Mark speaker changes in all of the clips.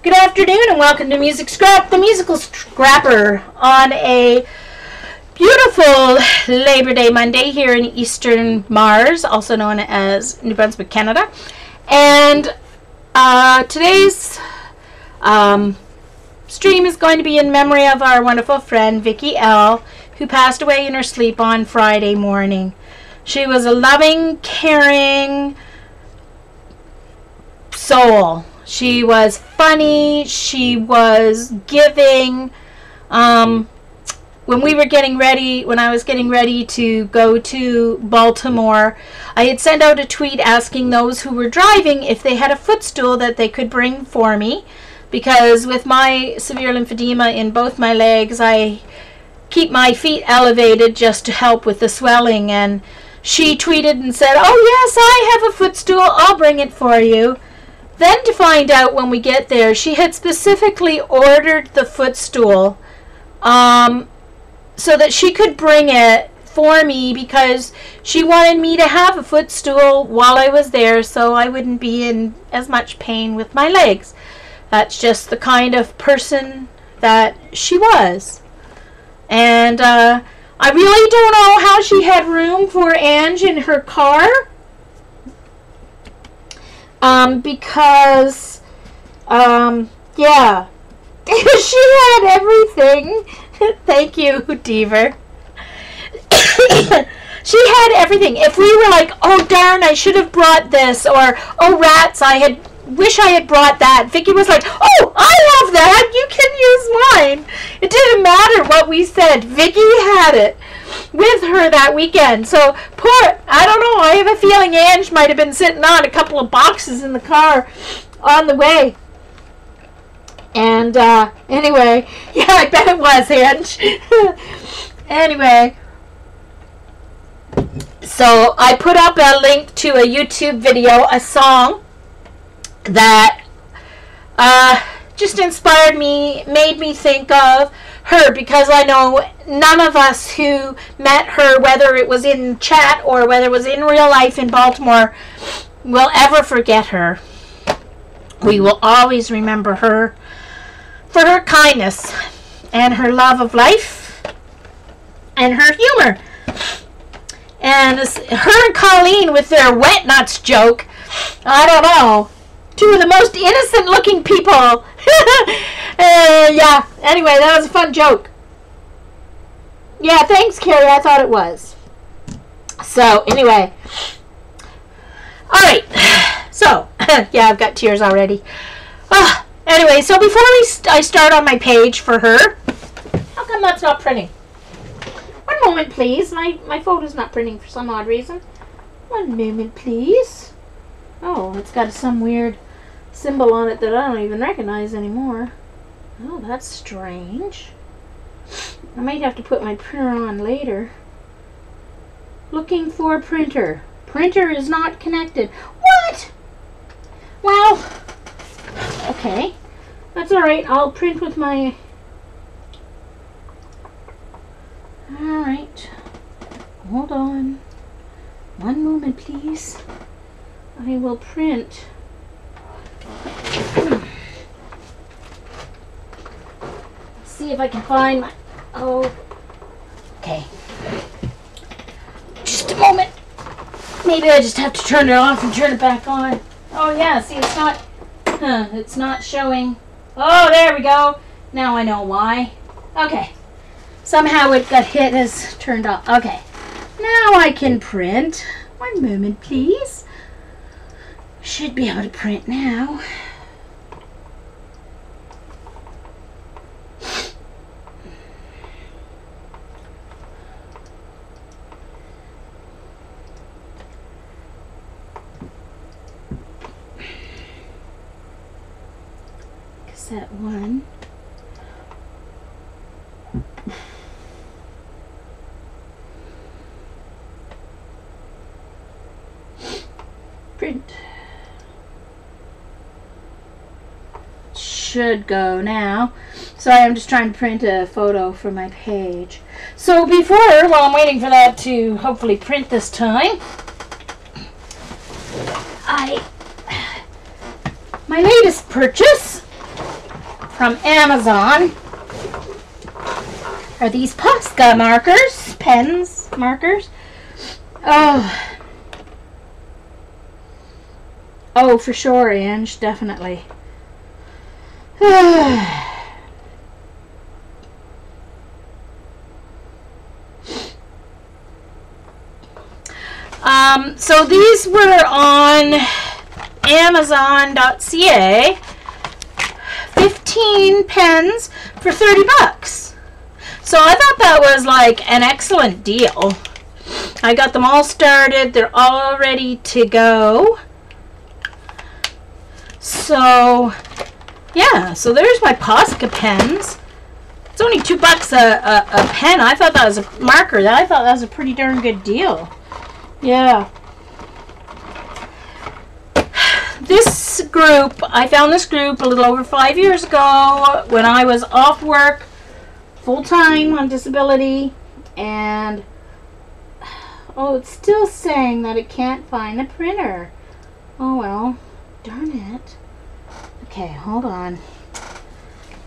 Speaker 1: Good afternoon and welcome to Music Scrap, the musical scrapper on a beautiful Labor Day Monday here in Eastern Mars, also known as New Brunswick, Canada. And today's stream is going to be in memory of our wonderful friend VickiL, who passed away in her sleep on Friday morning. She was a loving, caring soul. She was funny. She was giving. When I was getting ready to go to Baltimore, I had sent out a tweet asking those who were driving if they had a footstool that they could bring for me, because with my severe lymphedema in both my legs, I keep my feet elevated just to help with the swelling. And she tweeted and said, "Oh yes, I have a footstool. I'll bring it for you." Then to find out when we get there, she had specifically ordered the footstool so that she could bring it for me, because she wanted me to have a footstool while I was there so I wouldn't be in as much pain with my legs. That's just the kind of person that she was. And I really don't know how she had room for Ange in her car. Because, yeah, she had everything. Thank you, Deaver. She had everything. If we were like, "Oh darn, I should have brought this," or "Oh rats, wish I had brought that," Vicki was like, "Oh, I have that. You can use mine." It didn't matter what we said. Vicki had it with her that weekend. So I don't know, I have a feeling Ange might have been sitting on a couple of boxes in the car on the way. And anyway, yeah, I bet it was Ange. Anyway, so I put up a link to a YouTube video, a song that just inspired me, made me think of her, because I know none of us who met her, whether it was in chat or whether it was in real life in Baltimore, will ever forget her. We will always remember her for her kindness and her love of life and her humor. And her and Colleen with their wet nuts joke, I don't know, two of the most innocent looking people. Yeah, anyway, that was a fun joke. Yeah, thanks, Carrie. I thought it was. So, anyway. Alright. So, yeah, I've got tears already. Anyway, so before I start on my page for her, how come that's not printing? One moment, please. My photo's not printing for some odd reason. One moment, please. Oh, it's got some weird symbol on it that I don't even recognize anymore. Oh, that's strange. I might have to put my printer on later. Looking for printer. Printer is not connected. What? Well, okay. That's alright. I'll print with my... Alright. Hold on. One moment, please. I will print. See if I can find my... Oh. Okay. Just a moment. Maybe I just have to turn it off and turn it back on. Oh yeah, see, it's not... it's not showing. Oh, there we go. Now I know why. Okay. Somehow it got hit as turned off. Okay. Now I can print. One moment, please. Should be able to print now. Cassette 1. Print. Should go now. Sorry, I'm just trying to print a photo for my page. So before, while I'm waiting for that to hopefully print this time, my latest purchase from Amazon are these Posca markers, pens, markers. Oh, for sure, Ange, definitely. So these were on Amazon.ca. 15 pens for 30 bucks. So I thought that was like an excellent deal. I got them all started. They're all ready to go. So yeah, so there's my Posca pens. It's only $2 a pen. I thought that was a marker. I thought that was a pretty darn good deal. Yeah. This group, I found this group a little over 5 years ago when I was off work full-time on disability, and oh, it's still saying that it can't find the printer. Oh well, darn it. Okay, hold on.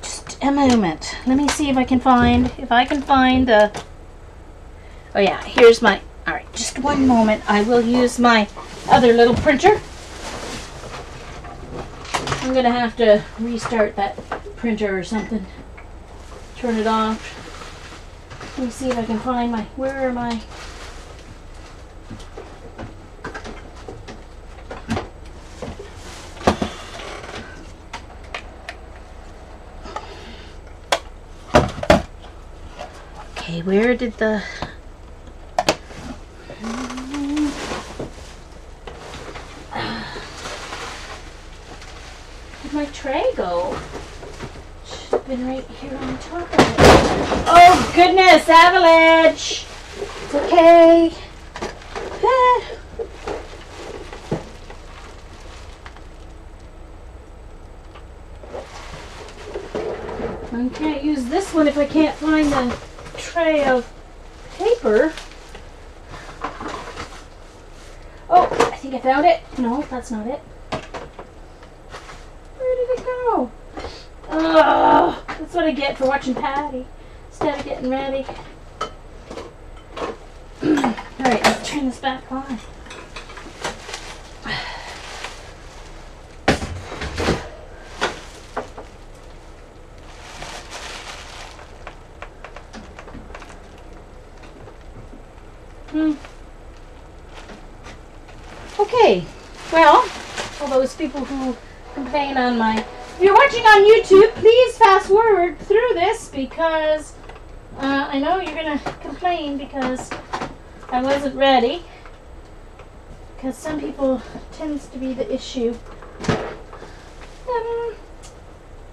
Speaker 1: Just a moment. Let me see if I can find the... Oh yeah, here's my... Alright, just one moment. I will use my other little printer. I'm going to have to restart that printer or something. Turn it off. Let me see if I can find my... Where are my... Okay, where did the... Where'd my tray go? Should have been right here on top of it. Oh goodness, avalanche! It's okay. I can't use this one if I can't find the tray of paper. Oh, I think I found it. No, that's not it. Where did it go? Oh, that's what I get for watching Patty instead of getting ready. Alright, let's turn this back on. Okay, well, all those people who complain on my... If you're watching on YouTube, please fast forward through this because I know you're going to complain because I wasn't ready. Because some people tends to be the issue.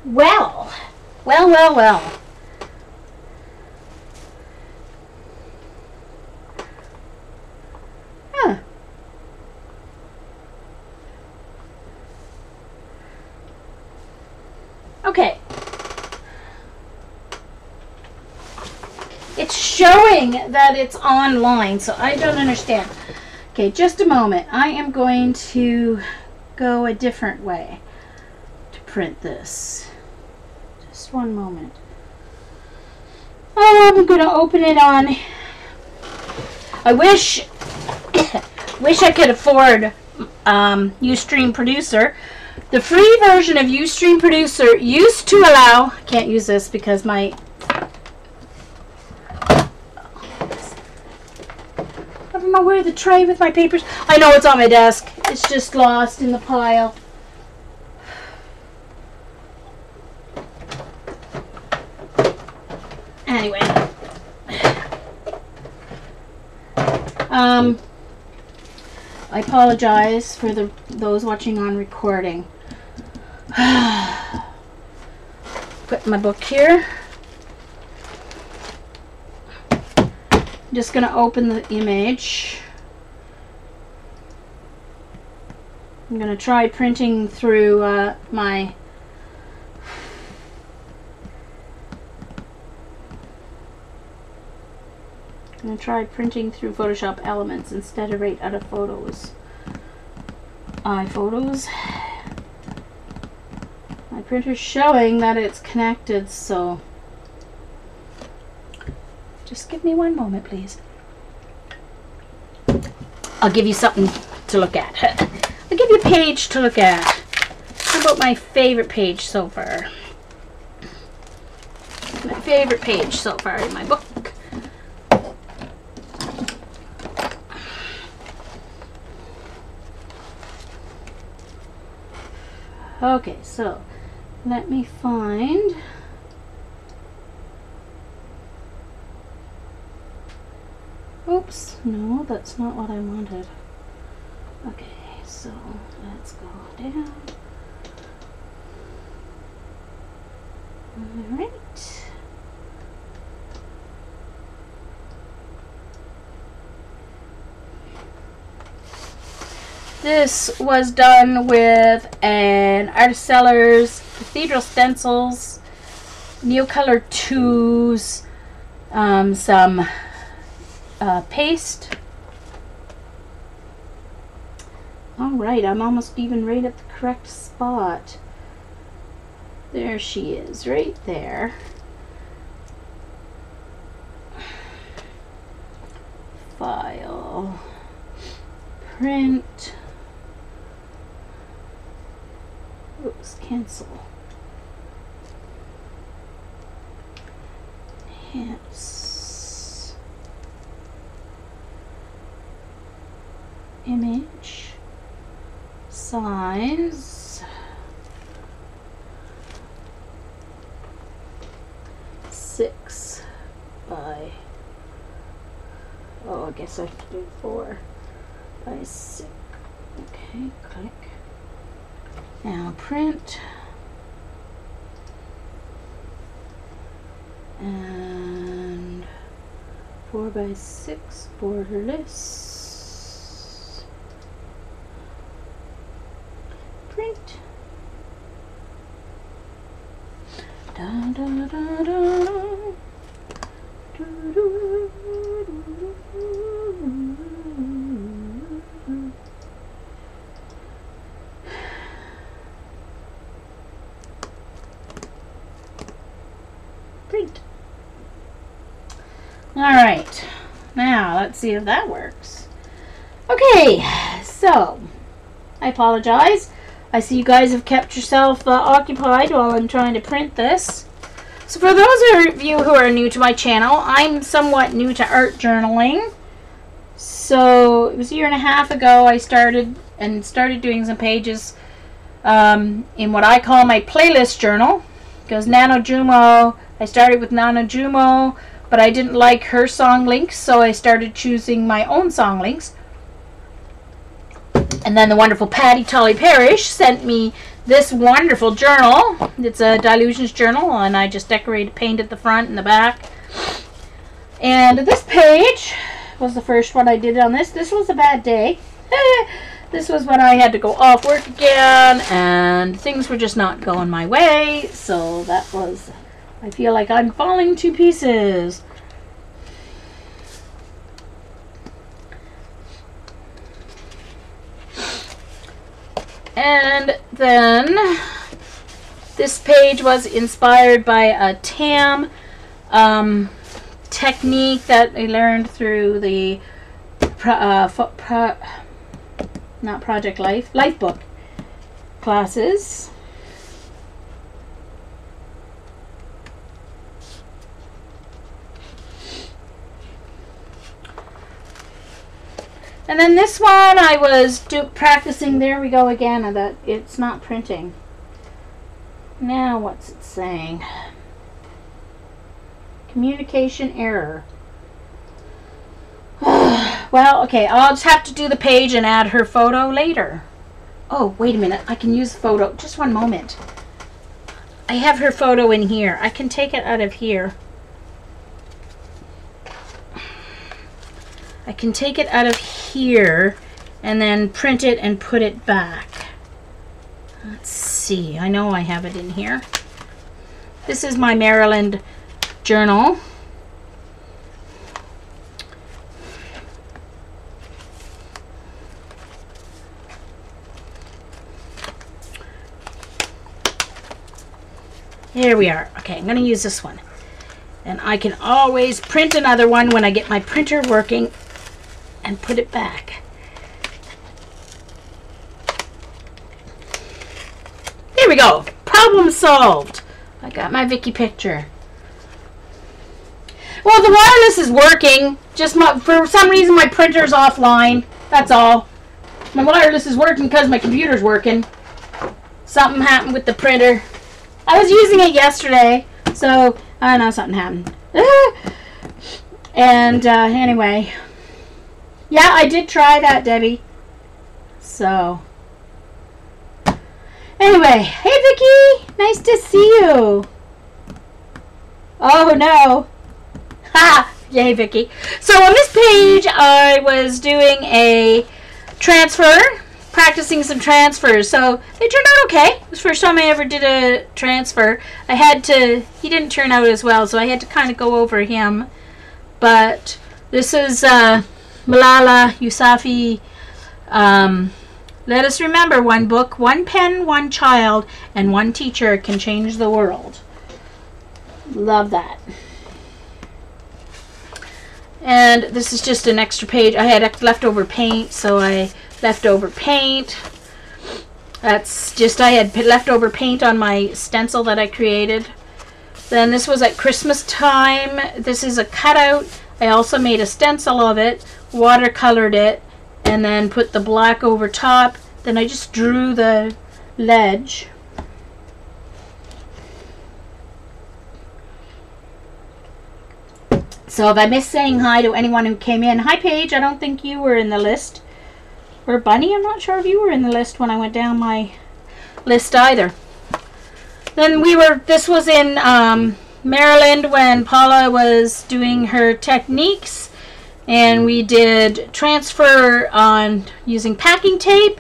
Speaker 1: Well. Huh. Okay. It's showing that it's online, so I don't understand. Okay, just a moment. I am going to go a different way to print this. Just one moment. I'm going to open it on... I wish I could afford Ustream Producer. The free version of Ustream Producer used to allow... I can't use this because my... I don't know where the tray with my papers... I know it's on my desk. It's just lost in the pile. Anyway. I apologize for those watching on recording. Put my book here. I'm just going to open the image. I'm going to try printing through my... I'm going to try printing through Photoshop Elements instead of right out of Photos. iPhotos. My printer's showing that it's connected, so just give me one moment, please. I'll give you something to look at. I'll give you a page to look at. How about my favorite page so far? My favorite page so far in my book. Okay, so let me find. Oops, no, that's not what I wanted. Okay, so let's go down. All right. This was done with an Artist Sellers Cathedral Stencils, Neocolor 2s, some paste. Alright, I'm almost even right at the correct spot. There she is, right there. File, print, oops, cancel, enhance, image, size, 6 by, oh, I guess I have to do 4 by 6. Okay, click. Now print. And 4 by 6 borderless. Print. Da, da, da, da, da. Do, do, do, do, do. Print. All right, now let's see if that works. Okay, so I apologize. I see you guys have kept yourself occupied while I'm trying to print this. So for those of you who are new to my channel, I'm somewhat new to art journaling. So it was a year and a half ago I started doing some pages in what I call my playlist journal, because NaNoJumo, I started with NaNoJumo, but I didn't like her song links, so I started choosing my own song links. And then the wonderful Patty Tolly Parrish sent me this wonderful journal. It's a Dilutions journal, and I just decorated, painted the front and the back. And this page was the first one I did on this. This was a bad day. This was when I had to go off work again, and things were just not going my way. So that was, I feel like I'm falling to pieces. And then this page was inspired by a TAM technique that I learned through the not Project Life, Lifebook classes. And then this one I was practicing. There we go again, that it's not printing. Now what's it saying? Communication error. Well, okay, I'll just have to do the page and add her photo later. Oh, wait a minute. I can use photo. Just one moment. I have her photo in here. I can take it out of here. I can take it out of here and then print it and put it back. Let's see. I know I have it in here. This is my Maryland journal. Here we are. Okay, I'm going to use this one. And I can always print another one when I get my printer working and put it back. There we go. Problem solved. I got my Vicki picture. Well, the wireless is working. Just for some reason my printer's offline. That's all. My wireless is working because my computer's working. Something happened with the printer. I was using it yesterday, so I know something happened. And anyway, yeah, I did try that, Debbie. So anyway, hey Vicki, nice to see you. Oh no. Ha! Yay, Vicki. So on this page, I was doing a transfer, practicing some transfers. So they turned out okay. It was the first time I ever did a transfer. I had to, he didn't turn out as well, so I had to kind of go over him. But this is Malala Yousafzai. Let us remember, one book, one pen, one child, and one teacher can change the world. Love that. And this is just an extra page. I had leftover paint, so I left over paint. That's just, I had leftover paint on my stencil that I created. Then this was at Christmas time. This is a cutout. I also made a stencil of it, watercolored it, and then put the black over top. Then I just drew the ledge. So if I missed saying hi to anyone who came in, hi Paige, I don't think you were in the list. Or Bunny, I'm not sure if you were in the list when I went down my list either. Then this was in Maryland when Paula was doing her techniques, and we did transfer on using packing tape.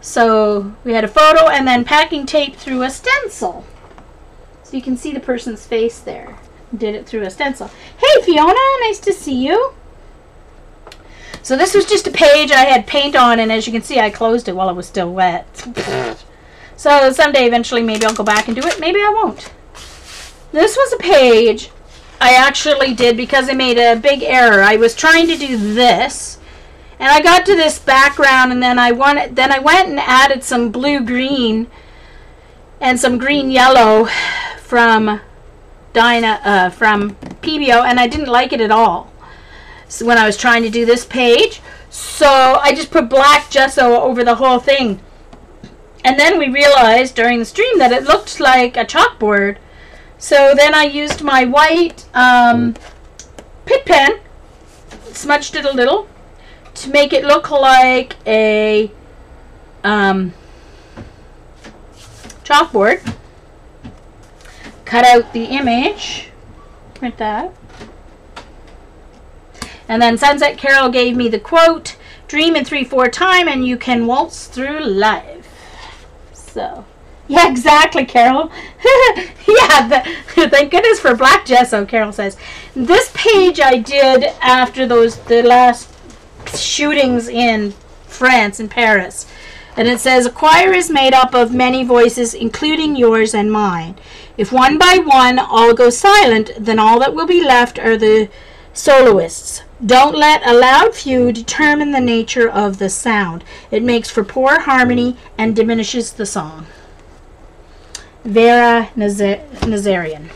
Speaker 1: So we had a photo and then packing tape through a stencil. So you can see the person's face there. Did it through a stencil. Hey Fiona, nice to see you. So this was just a page I had paint on, and as you can see I closed it while it was still wet. So someday eventually maybe I'll go back and do it, maybe I won't. This was a page I actually did because I made a big error. I was trying to do this and I got to this background, and then I went and added some blue green and some green yellow from PBO, and I didn't like it at all. So when I was trying to do this page, so I just put black gesso over the whole thing. And then we realized during the stream that it looked like a chalkboard. So then I used my white Pitt pen, smudged it a little to make it look like a chalkboard. Cut out the image, print that. And then Sunset Carol gave me the quote, dream in 3/4 time and you can waltz through life. So, yeah, exactly, Carol. Yeah, thank goodness for black gesso, Carol says. This page I did after the last shootings in France, in Paris. And it says, a choir is made up of many voices, including yours and mine. If one by one all go silent, then all that will be left are the soloists. Don't let a loud few determine the nature of the sound. It makes for poor harmony and diminishes the song. Vera Nazarian.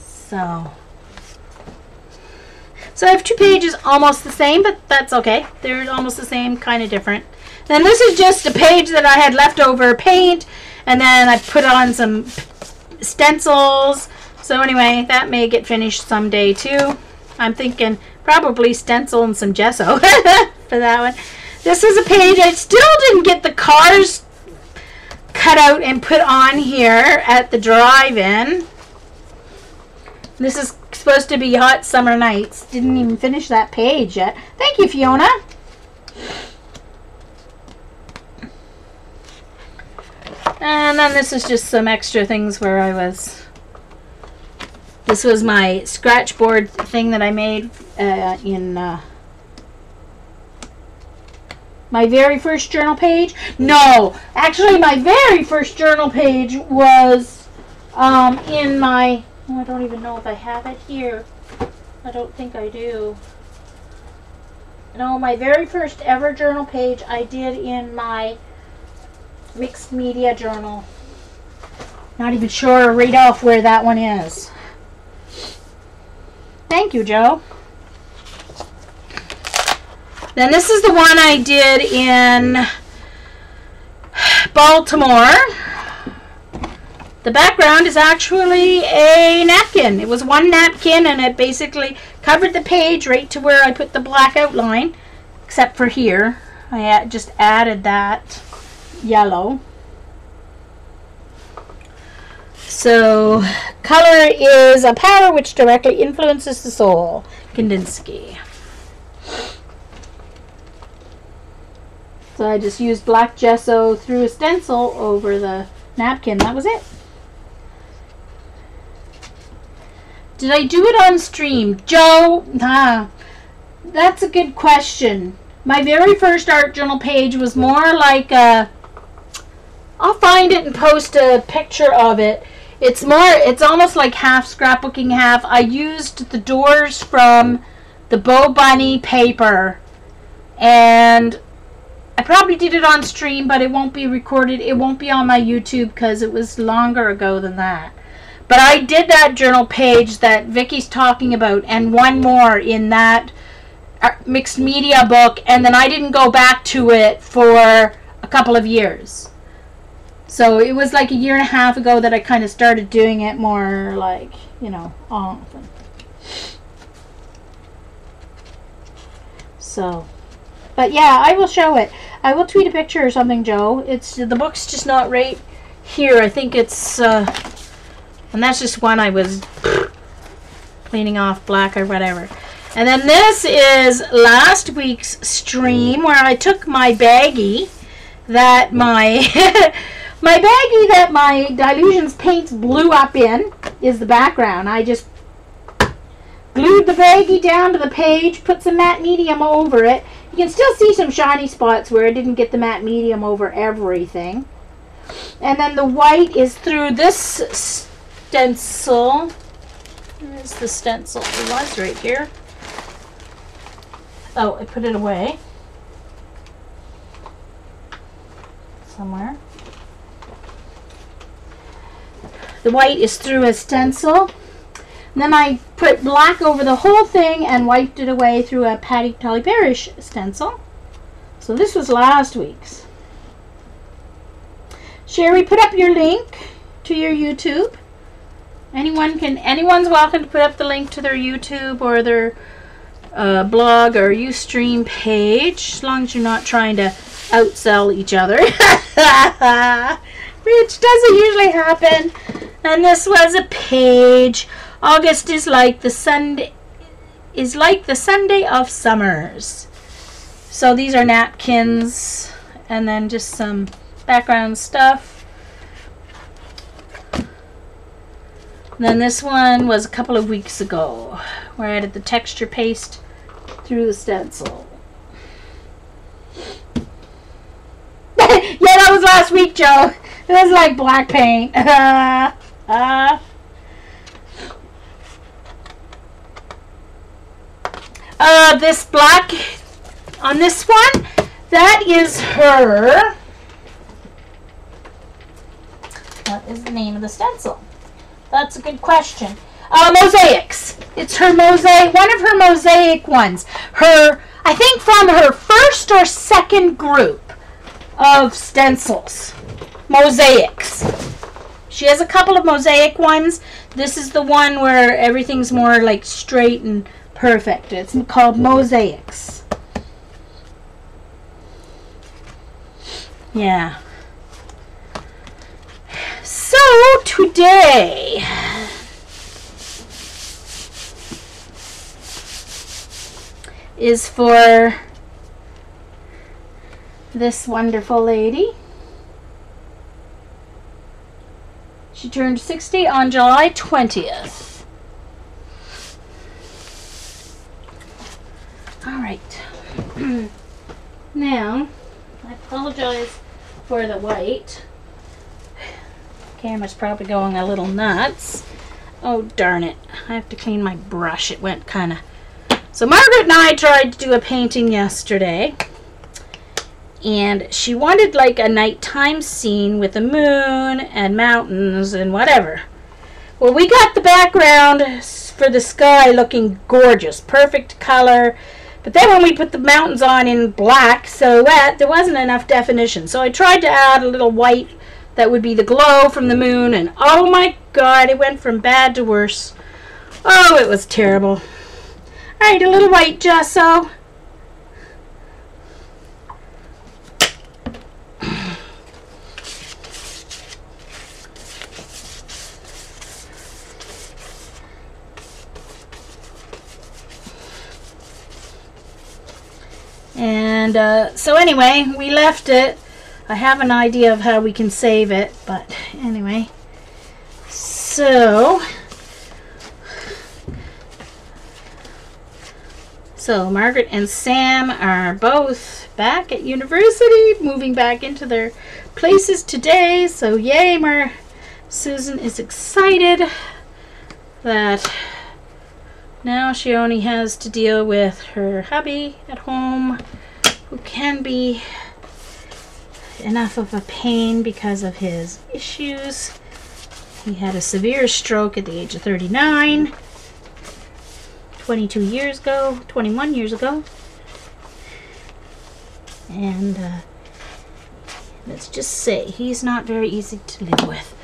Speaker 1: So I have two pages almost the same, but that's okay. They're almost the same, kind of different. Then this is just a page that I had leftover paint, and then I put on some stencils. So anyway, that may get finished someday too. I'm thinking probably stencil and some gesso for that one. This is a page I still didn't get the cars cut out and put on here at the drive-in. This is supposed to be Hot Summer Nights. Didn't even finish that page yet. Thank you, Fiona. And then this is just some extra things where I was... This was my scratch board thing that I made in My very first journal page? No, actually my very first journal page was in my, oh, I don't even know if I have it here. I don't think I do. No, my very first ever journal page I did in my mixed media journal. Not even sure right off where that one is. Thank you, Joe. Then this is the one I did in Baltimore. The background is actually a napkin. It was one napkin and it basically covered the page right to where I put the black outline, except for here. I just added that yellow. So, color is a power which directly influences the soul. Kandinsky. So I just used black gesso through a stencil over the napkin. That was it. Did I do it on stream? Joe, that's a good question. My very first art journal page was more like a, I'll find it and post a picture of it. It's almost like half scrapbooking, half. I used the doors from the Bo Bunny paper, and I probably did it on stream, but it won't be recorded. It won't be on my YouTube because it was longer ago than that. But I did that journal page that Vicky's talking about, and one more in that mixed media book, and then I didn't go back to it for a couple of years. So it was like a year and a half ago that I kind of started doing it more like, you know, often. So, but yeah, I will show it. I will tweet a picture or something, Joe. It's, the book's just not right here. I think it's, and that's just one I was cleaning off black or whatever. And then this is last week's stream where I took my baggie that my my baggie that my Dylusions paints blew up in is the background. I just glued the baggie down to the page, put some matte medium over it. You can still see some shiny spots where I didn't get the matte medium over everything. And then the white is through this stencil. Where's the stencil? It was right here. Oh, I put it away somewhere. The white is through a stencil. And then I put black over the whole thing and wiped it away through a Patty Tolly Parrish stencil. So this was last week's. Sherry, put up your link to your YouTube. Anyone's welcome to put up the link to their YouTube or their blog or Ustream page, as long as you're not trying to outsell each other, which doesn't usually happen. And this was a page. August is like the Sunday of summers. So these are napkins and then just some background stuff. And then this one was a couple of weeks ago where I added the texture paste through the stencil. Yeah, that was last week, Joe. It was like black paint. This black on this one, that is her. What is the name of the stencil? That's a good question. Mosaics. It's her mosaic, one of her mosaic ones. I think from her first or second group of stencils. Mosaics. She has a couple of mosaic ones. This is the one where everything's more like straight and perfect. It's called Mosaics. Yeah. So today is for this wonderful lady. She turned 60 on July 20th. All right. Now, I apologize for the white. Camera's probably going a little nuts. Oh, darn it. I have to clean my brush. It went kind of... So Margaret and I tried to do a painting yesterday. And she wanted like a nighttime scene with the moon and mountains and whatever. Well, we got the background for the sky looking gorgeous. Perfect color. But then when we put the mountains on in black silhouette, there wasn't enough definition. So I tried to add a little white that would be the glow from the moon. And oh my God, it went from bad to worse. Oh, it was terrible. Alright, a little white gesso. And so anyway, we left it. I have an idea of how we can save it, but anyway. So Margaret and Sam are both back at university, moving back into their places today. So yay, Susan is excited that now she only has to deal with her hubby at home, who can be enough of a pain because of his issues. He had a severe stroke at the age of 39, 21 years ago. And let's just say he's not very easy to live with.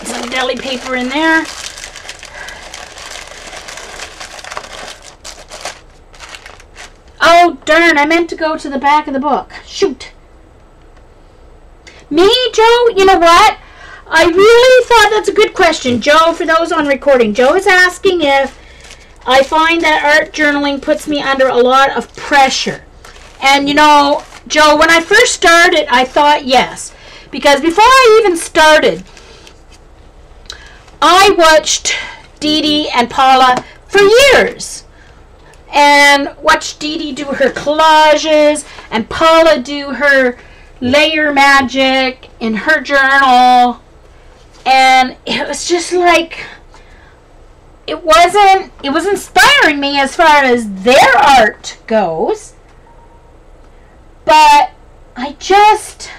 Speaker 1: Some deli paper in there. Oh darn, I meant to go to the back of the book. Shoot. Me, Joe? You know what? I really thought that's a good question. Joe, for those on recording, Joe is asking if I find that art journaling puts me under a lot of pressure. And you know, Joe, when I first started, I thought yes. Because before I even started, I watched Dee Dee and Paula for years. And watched Dee Dee do her collages and Paula do her layer magic in her journal. And it was just like, it was inspiring me as far as their art goes. But I just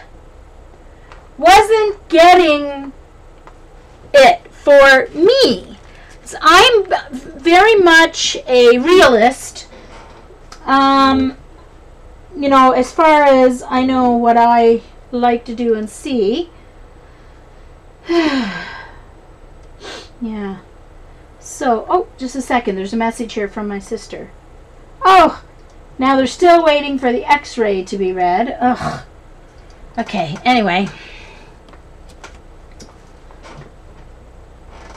Speaker 1: wasn't getting it for me. So I'm very much a realist, you know, as far as I know what I like to do and see. Yeah. So, oh, just a second. There's a message here from my sister. Oh, now they're still waiting for the x-ray to be read. Ugh. Okay, anyway.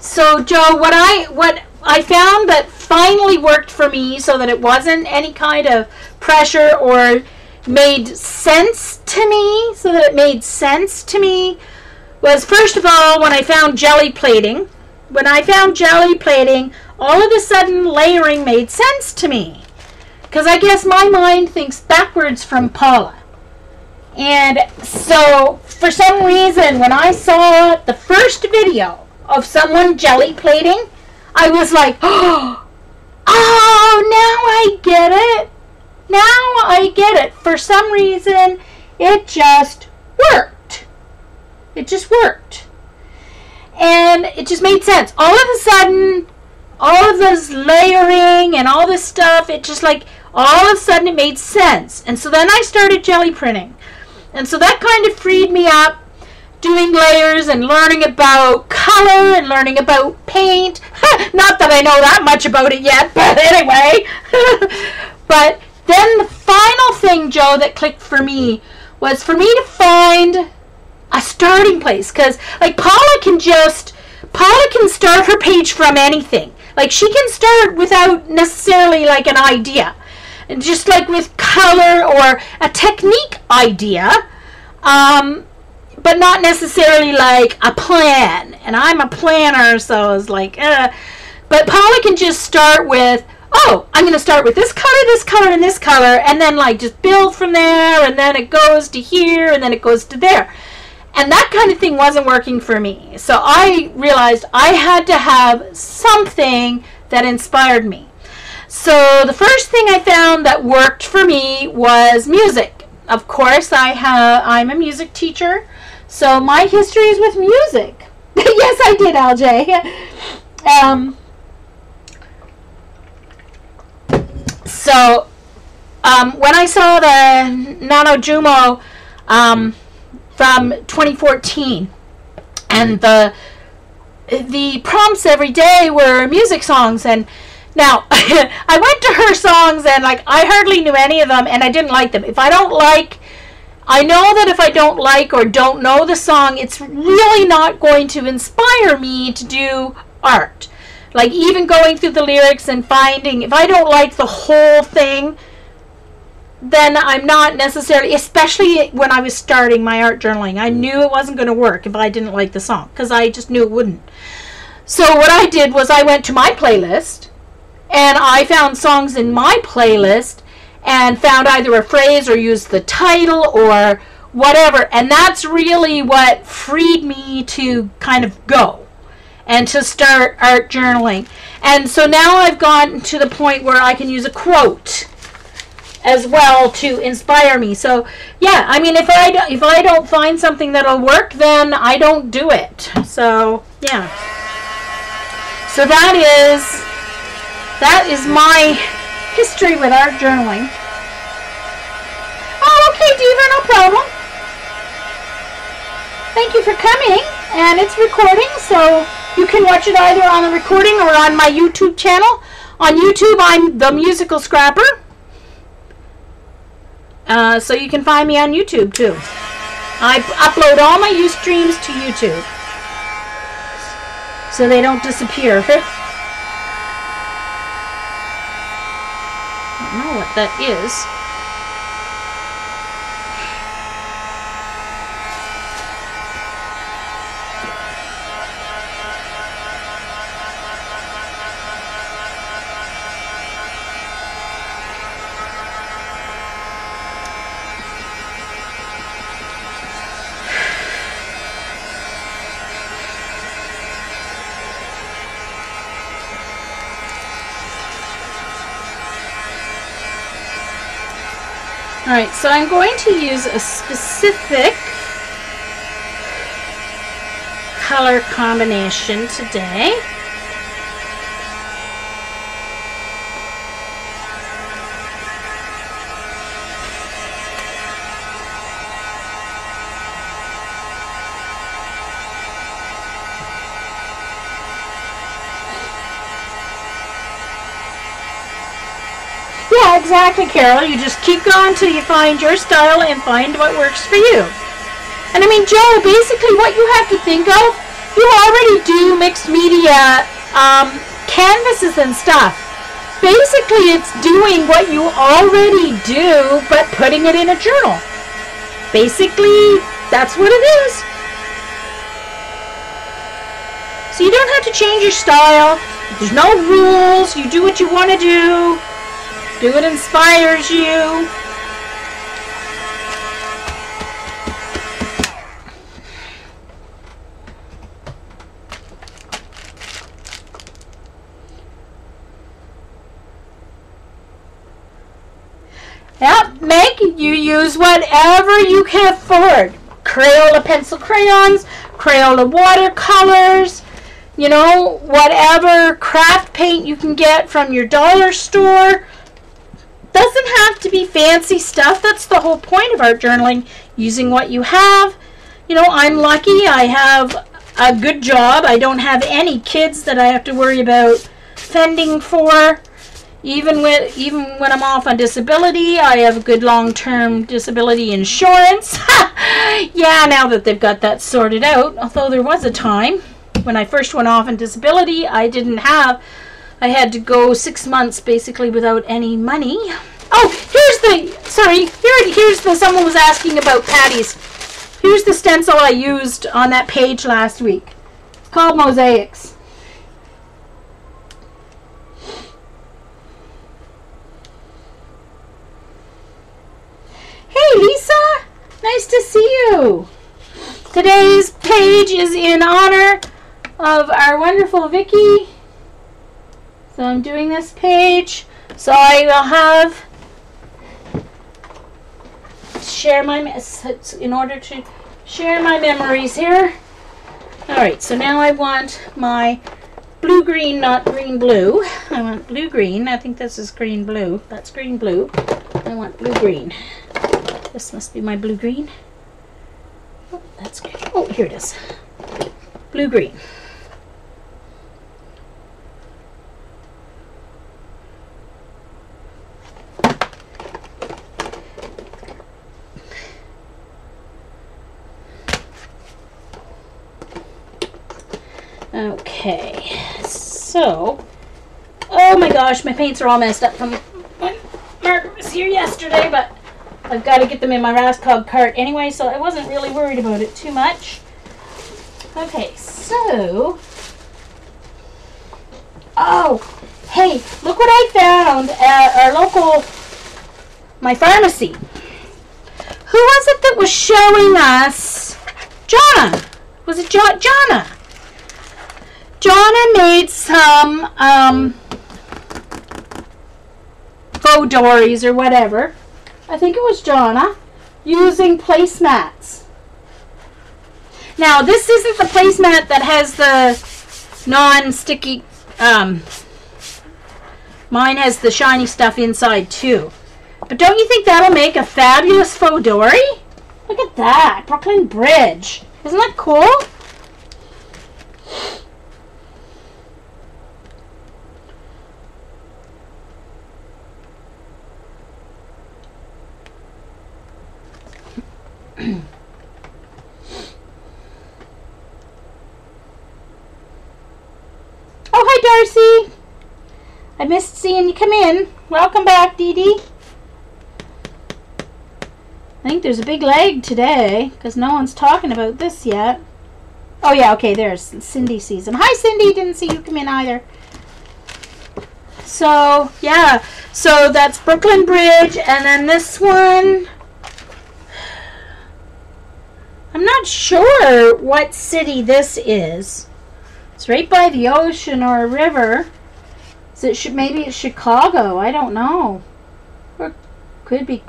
Speaker 1: So, Joe, what I found that finally worked for me so that it wasn't any kind of pressure or made sense to me, was, first of all, when I found jelly plating. When I found jelly plating, all of a sudden layering made sense to me. Because I guess my mind thinks backwards from Paula. And so, for some reason, when I saw the first video of someone jelly plating, I was like, oh, now I get it. Now I get it. For some reason, it just worked. It just worked. And it just made sense. All of a sudden, all of this layering and all this stuff, it just like, all of a sudden it made sense. And so then I started jelly printing. And so that kind of freed me up, doing layers and learning about color and learning about paint. Not that I know that much about it yet, but anyway. But then the final thing, Joe, that clicked for me was for me to find a starting place. Because, like, Paula can start her page from anything. Like, she can start without necessarily, like, an idea. And just, like, with color or a technique idea, but not necessarily, like, a plan. And I'm a planner, so it's like, But Paula can just start with, oh, I'm going to start with this color, and this color, and then, like, just build from there, and then it goes to here, and then it goes to there. And that kind of thing wasn't working for me. So I realized I had to have something that inspired me. So the first thing I found that worked for me was music. Of course, I'm a music teacher, so my history is with music. Yes, I did, LJ. So, when I saw the NaNoJumo from 2014, and the prompts every day were music songs, and now I went to her songs, and like I hardly knew any of them, and I didn't like them. I know that if I don't like or don't know the song, it's really not going to inspire me to do art. Like, even going through the lyrics and finding, if I don't like the whole thing, then I'm not necessarily, especially when I was starting my art journaling, I knew it wasn't going to work if I didn't like the song, because I just knew it wouldn't. So what I did was I went to my playlist, and I found songs in my playlist, and found either a phrase or used the title or whatever, and that's really what freed me to kind of go and to start art journaling. And so now I've gotten to the point where I can use a quote as well to inspire me. So yeah, I mean, if I don't find something that'll work, then I don't do it. So yeah. So that is my history with art journaling. Oh, okay, Diva, no problem. Thank you for coming, and it's recording, so you can watch it either on the recording or on my YouTube channel. On YouTube, I'm The Musical Scrapper. So you can find me on YouTube, too. I upload all my Ustreams to YouTube, so they don't disappear. I don't know what that is. Alright, so I'm going to use a specific color combination today. Yeah, exactly, Carol. You just keep going till you find your style and find what works for you. And I mean, Joe, basically what you have to think of, you already do mixed media canvases and stuff. Basically, it's doing what you already do, but putting it in a journal. Basically, that's what it is. So you don't have to change your style. There's no rules. You do what you want to do. Do what inspires you. Yep, Meg, you use whatever you can afford. Crayola pencil crayons, Crayola watercolors, you know, whatever craft paint you can get from your dollar store. Doesn't have to be fancy stuff. That's the whole point of art journaling, using what you have. You know, I'm lucky. I have a good job. I don't have any kids that I have to worry about fending for. Even when I'm off on disability, I have a good long-term disability insurance. Yeah, now that they've got that sorted out. Although there was a time when I first went off on disability, I had to go 6 months basically without any money. Oh, someone was asking about patties. Here's the stencil I used on that page last week. It's called Mosaics. Hey, Lisa. Nice to see you. Today's page is in honor of our wonderful Vicki. So I'm doing this page. So I will have in order to share my memories here. Alright, so now I want my blue-green, not green-blue. I want blue-green. I think this is green-blue. That's green-blue. I want blue-green. This must be my blue-green. Oh, that's good. Oh, here it is. Blue-green. Okay, so, oh my gosh, my paints are all messed up from when Margaret was here yesterday, but I've got to get them in my Rascog cart anyway, so I wasn't really worried about it too much. Okay, so, oh, hey, look what I found at our local, my pharmacy. Who was it that was showing us? Jonna. Was it Jonna? Jonna made some faux dories or whatever. I think it was Jonna, using placemats. Now, this isn't the placemat that has the non-sticky, mine has the shiny stuff inside too. But don't you think that'll make a fabulous faux dory? Look at that, Brooklyn Bridge. Isn't that cool? Oh, hi, Darcy. I missed seeing you come in. Welcome back, Dee Dee. I think there's a big lag today because no one's talking about this yet. Oh, yeah, okay, there's Cindy season. Hi, Cindy. Didn't see you come in either. So, yeah. So that's Brooklyn Bridge, and then this one, I'm not sure what city this is. It's right by the ocean or a river. Is it maybe it's Chicago? I don't know. Or could be.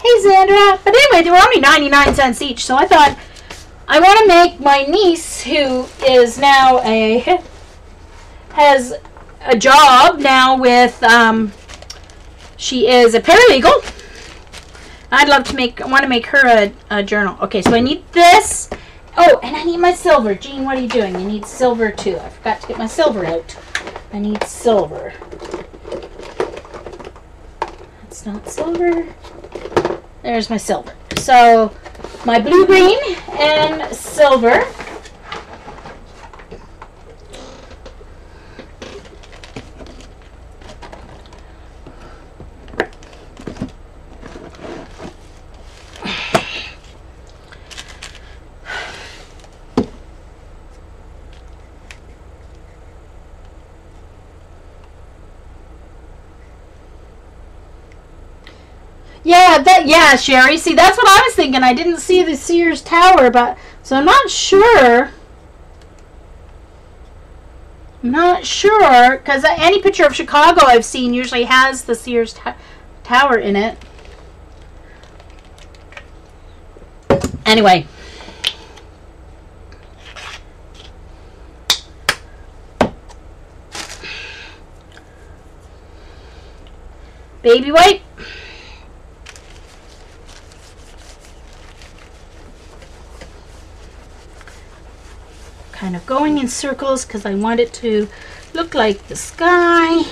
Speaker 1: Hey, Zandra. But anyway, they were only 99 cents each, so I thought I want to make my niece, who is now has a job now with, she is a paralegal. I want to make her a journal. Okay, so I need this. Oh, and I need my silver. Jean, what are you doing? You need silver too. I forgot to get my silver out. I need silver. That's not silver. There's my silver. So, my blue, green, and silver. Yeah, Sherry. See, that's what I was thinking. I didn't see the Sears Tower, but so I'm not sure. I'm not sure because any picture of Chicago I've seen usually has the Sears Tower in it. Anyway. Baby wipe. kind of going in circles because I want it to look like the sky.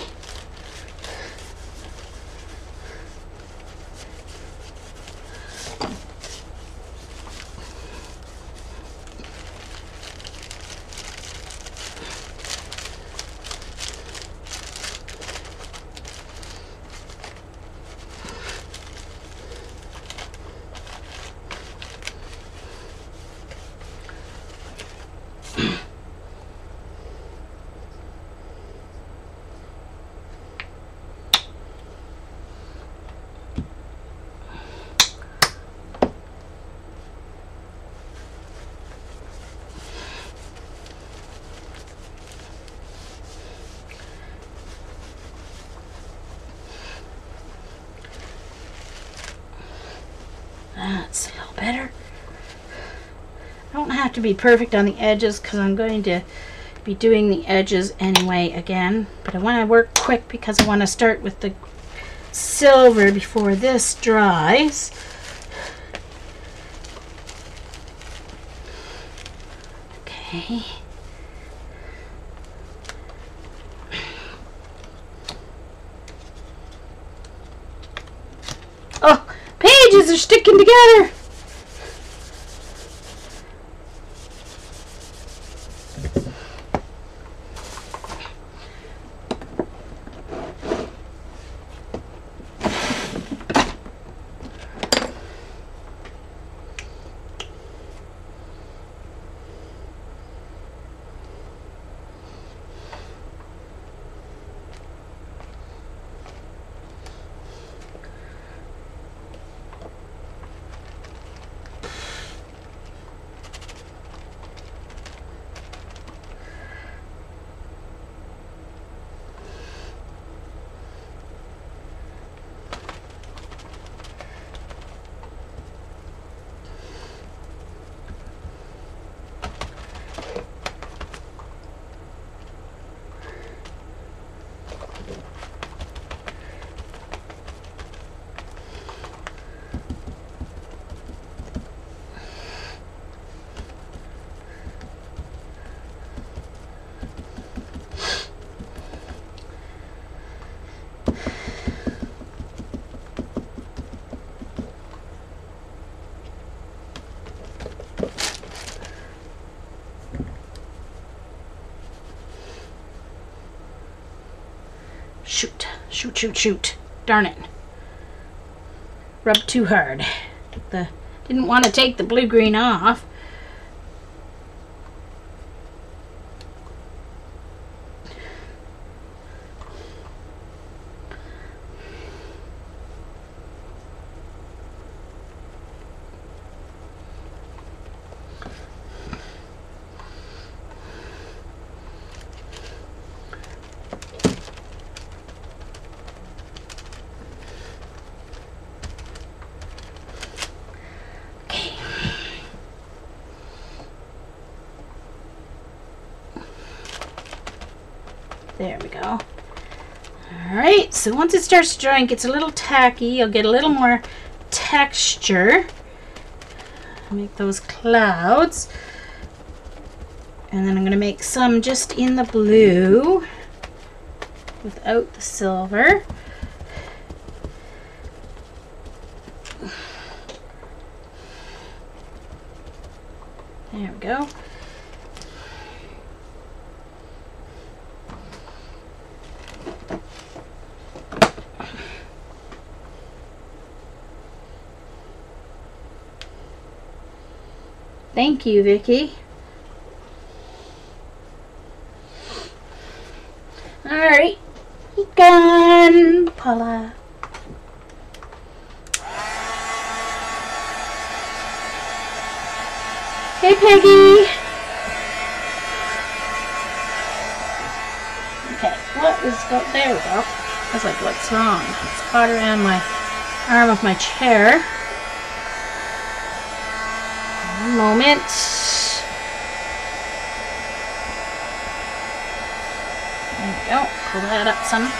Speaker 1: That's a little better. I don't have to be perfect on the edges because I'm going to be doing the edges anyway again. But I want to work quick because I want to start with the silver before this dries. Okay. Oh, pages are sticking together. Shoot, shoot, shoot, shoot. Darn it. Rubbed too hard. Didn't want to take the blue-green off. There we go. Alright, so once it starts drying, it gets a little tacky. You'll get a little more texture. Make those clouds. And then I'm going to make some just in the blue without the silver. There we go. Thank you, Vicki. Alright, gone, Paula. Hey, Peggy. Okay, what is going? There we go. I was like, what's wrong? It's caught around my arm of my chair. One moment. There we go. Pull that up some.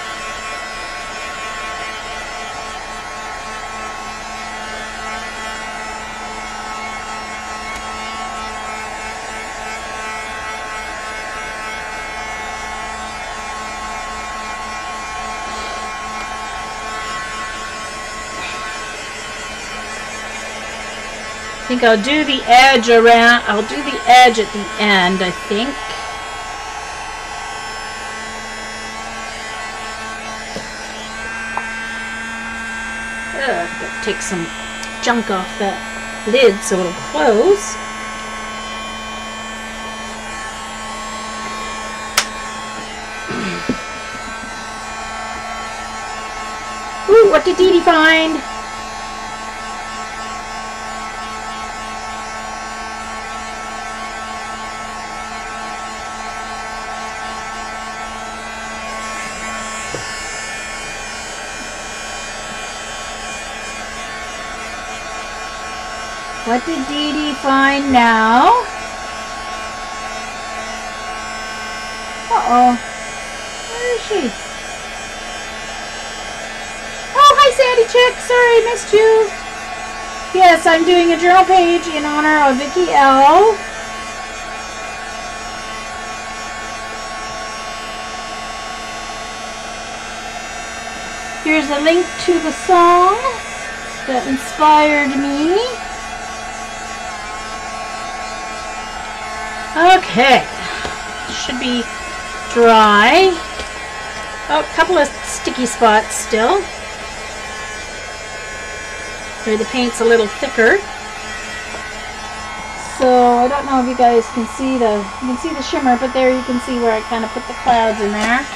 Speaker 1: think I'll do the edge around. I'll do the edge at the end, I think. I've got to take some junk off that lid so it'll close. Ooh, what did Dee Dee find? What did Dee Dee find now? Uh-oh. Where is she? Oh, hi Sandy Chick. Sorry, I missed you. Yes, I'm doing a journal page in honor of VickiL. Here's a link to the song that inspired me. Okay, should be dry. Oh, a couple of sticky spots still. Where the paint's a little thicker. So I don't know if you guys can see the shimmer, but there you can see where I kind of put the clouds in there.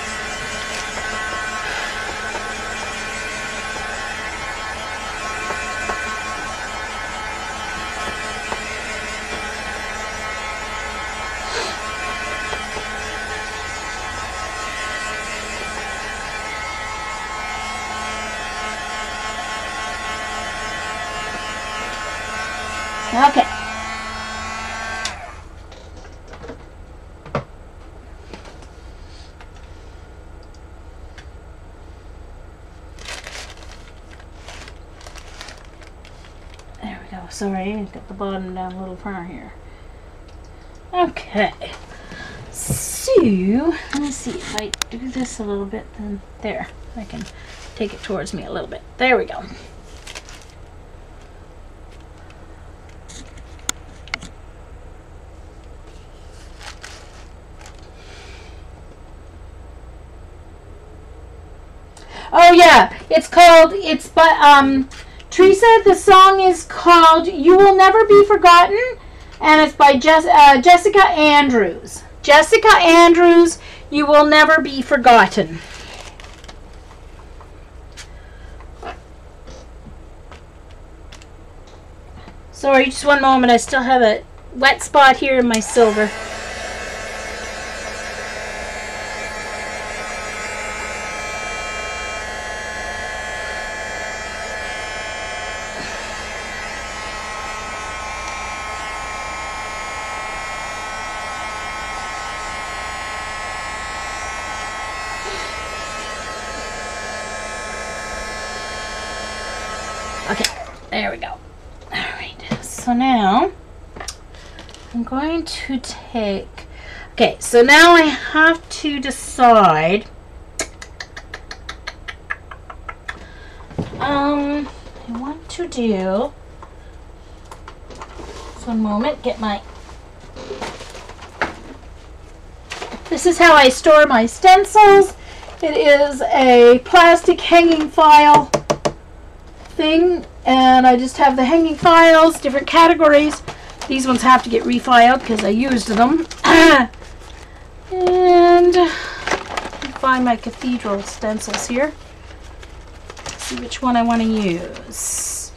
Speaker 1: Okay. There we go. Sorry, I got the bottom down a little far here. Okay. So, let me see if I do this a little bit, then there. I can take it towards me a little bit. There we go. Oh yeah, it's by Teresa. The song is called "You Will Never Be Forgotten," and it's by Jessica Andrews. Jessica Andrews, "You Will Never Be Forgotten." Sorry, just one moment. I still have a wet spot here in my silver. Okay, there we go. Alright, so now I'm going to take... Okay, so now I have to decide... I want to do... Just one moment, get my... This is how I store my stencils. It is a plastic hanging file thing, and I just have the hanging files, different categories. These ones have to get refiled because I used them. And find my cathedral stencils here. See which one I want to use.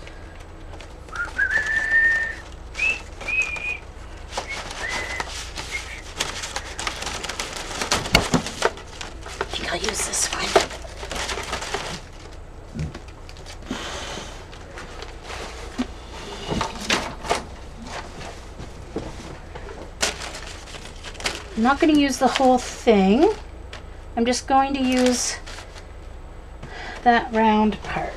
Speaker 1: I think I'll use this one. I'm not going to use the whole thing. I'm just going to use that round part.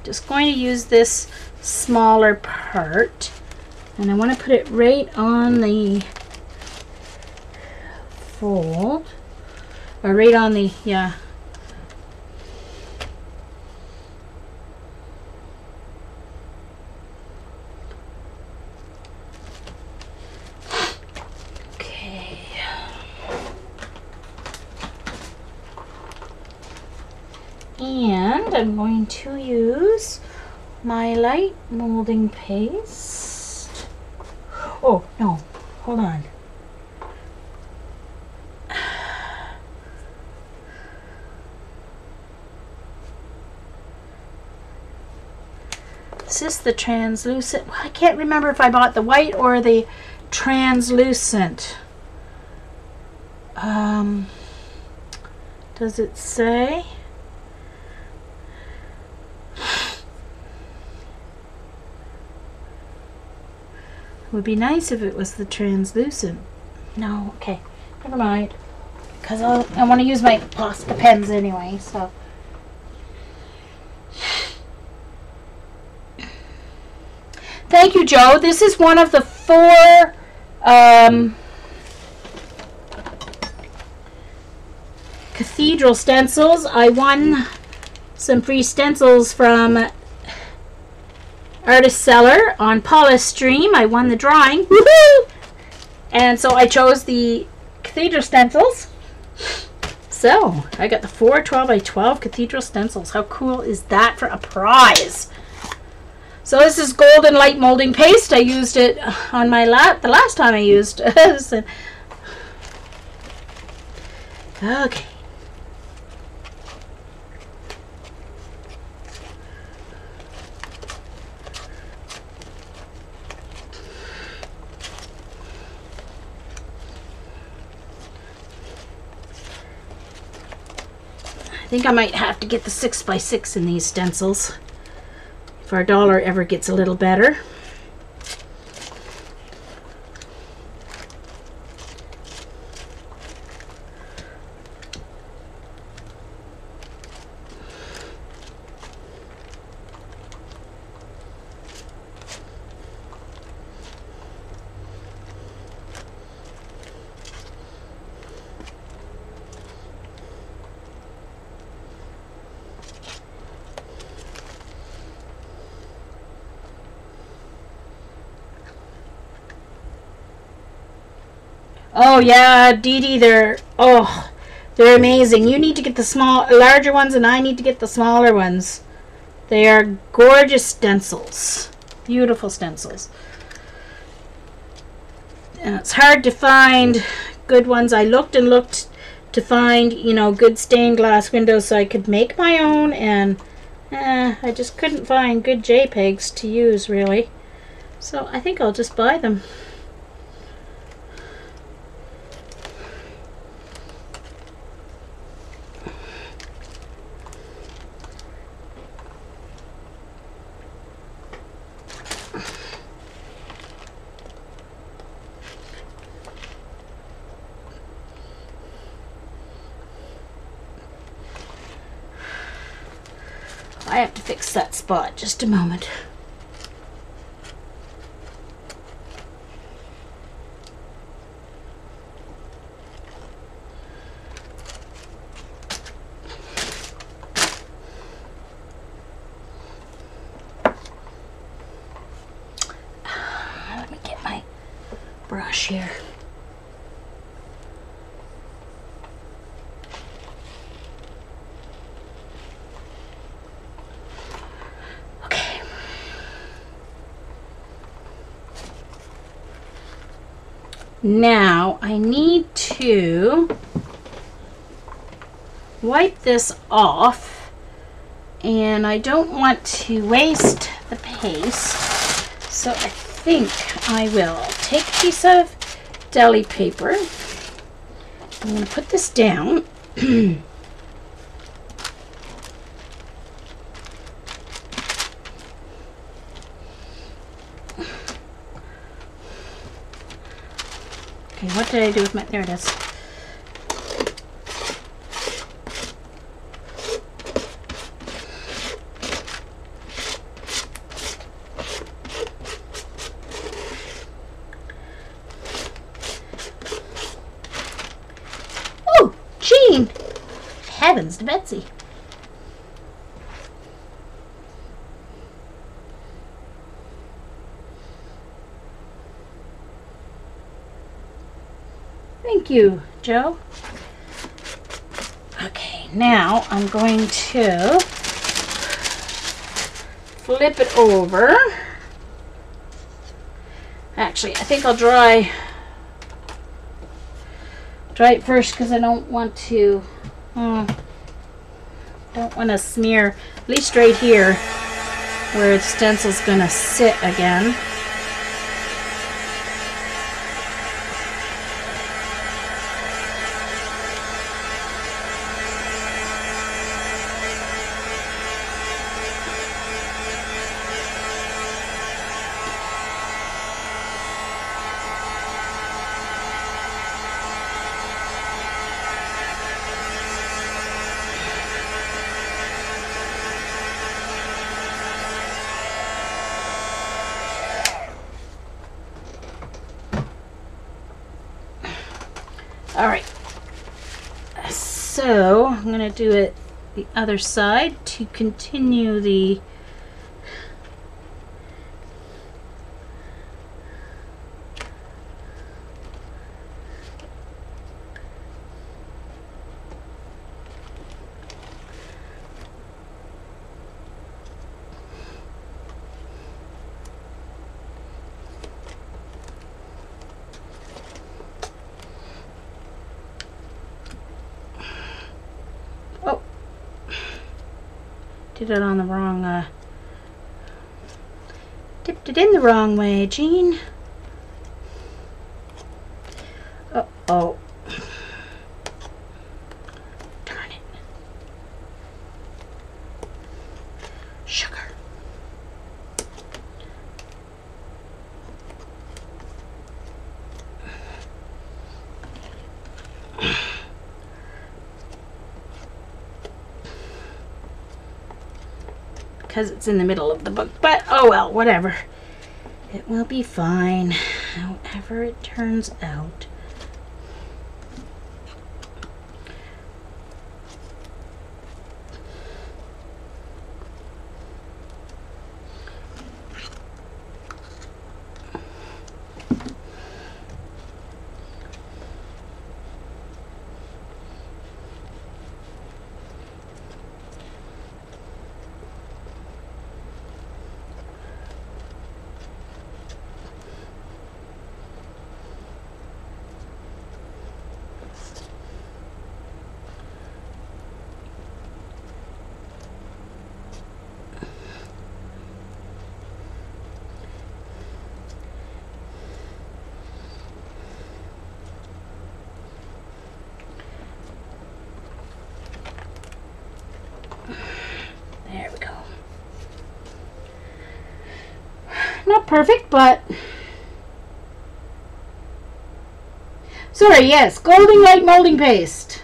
Speaker 1: Just going to use this smaller part, and I want to put it right on the fold. Or right on the, yeah. Okay. And I'm going to use my light molding paste. Oh, no, hold on. Is this the translucent? I can't remember if I bought the white or the translucent. Does it say? It would be nice if it was the translucent. No, okay, never mind. Because I want to use my Posca pens anyway, so. Thank you, Joe. This is one of the 4 cathedral stencils. I won some free stencils from Artist Seller on Paula's stream. I won the drawing. Woohoo! And so I chose the cathedral stencils. So I got the 4 12x12 cathedral stencils. How cool is that for a prize? So this is golden light molding paste. I used it on my the last time I used this. Okay. I think I might have to get the 6x6 in these stencils if our dollar ever gets a little better. Oh yeah, Dee Dee, they're amazing. You need to get the larger ones, and I need to get the smaller ones. They are gorgeous stencils, beautiful stencils. And it's hard to find good ones. I looked and looked to find, you know, good stained glass windows so I could make my own, and I just couldn't find good JPEGs to use really. So I think I'll just buy them. I have to fix that spot. Just a moment. Let me get my brush here. Now I need to wipe this off, and I don't want to waste the paste, so I think I will take a piece of deli paper. I'm going to put this down. Okay, what did I do with my, there it is. heavens to Betsy. Thank you, Joe. Okay, now I'm going to flip it over. Actually, I think I'll dry it first because I don't want to smear, at least right here where the stencil's gonna sit again. Alright, so I'm going to do it the other side to continue the did it on the wrong, dipped it in the wrong way, Jean. Uh-oh. Darn it. Sugar. Because it's in the middle of the book, but oh well, whatever. It will be fine, however it turns out. There we go. Not perfect, but sorry, yes, golden light molding paste.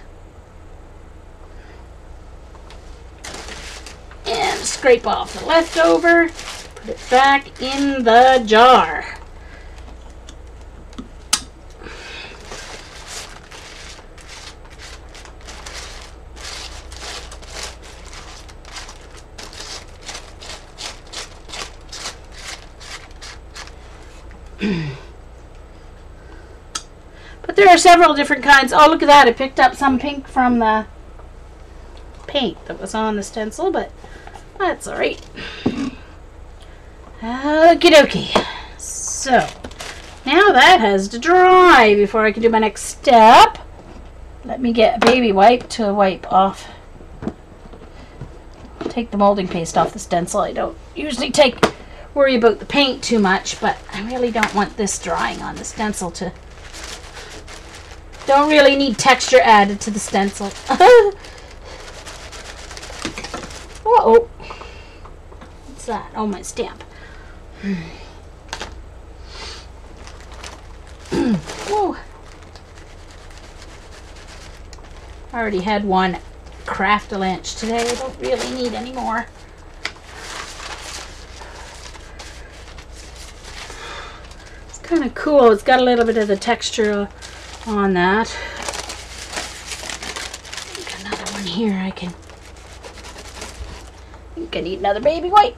Speaker 1: And scrape off the leftover, put it back in the jar. But there are several different kinds. Oh, look at that. I picked up some pink from the paint that was on the stencil, but that's alright. Okie dokie. So, now that has to dry before I can do my next step. Let me get a baby wipe to wipe off. Take the molding paste off the stencil. I don't usually worry about the paint too much, but I really don't want this drying on the stencil to... Don't really need texture added to the stencil. Uh-oh. What's that? Oh, my stamp. Oh. I already had one craft-a-lunch today. I don't really need any more. It's kind of cool. It's got a little bit of the texture on that. Another one here. I think I need another baby wipe.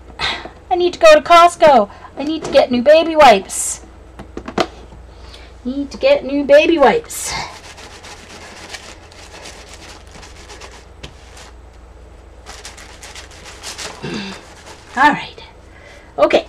Speaker 1: I need to go to Costco. I need to get new baby wipes. Need to get new baby wipes. All right. Okay.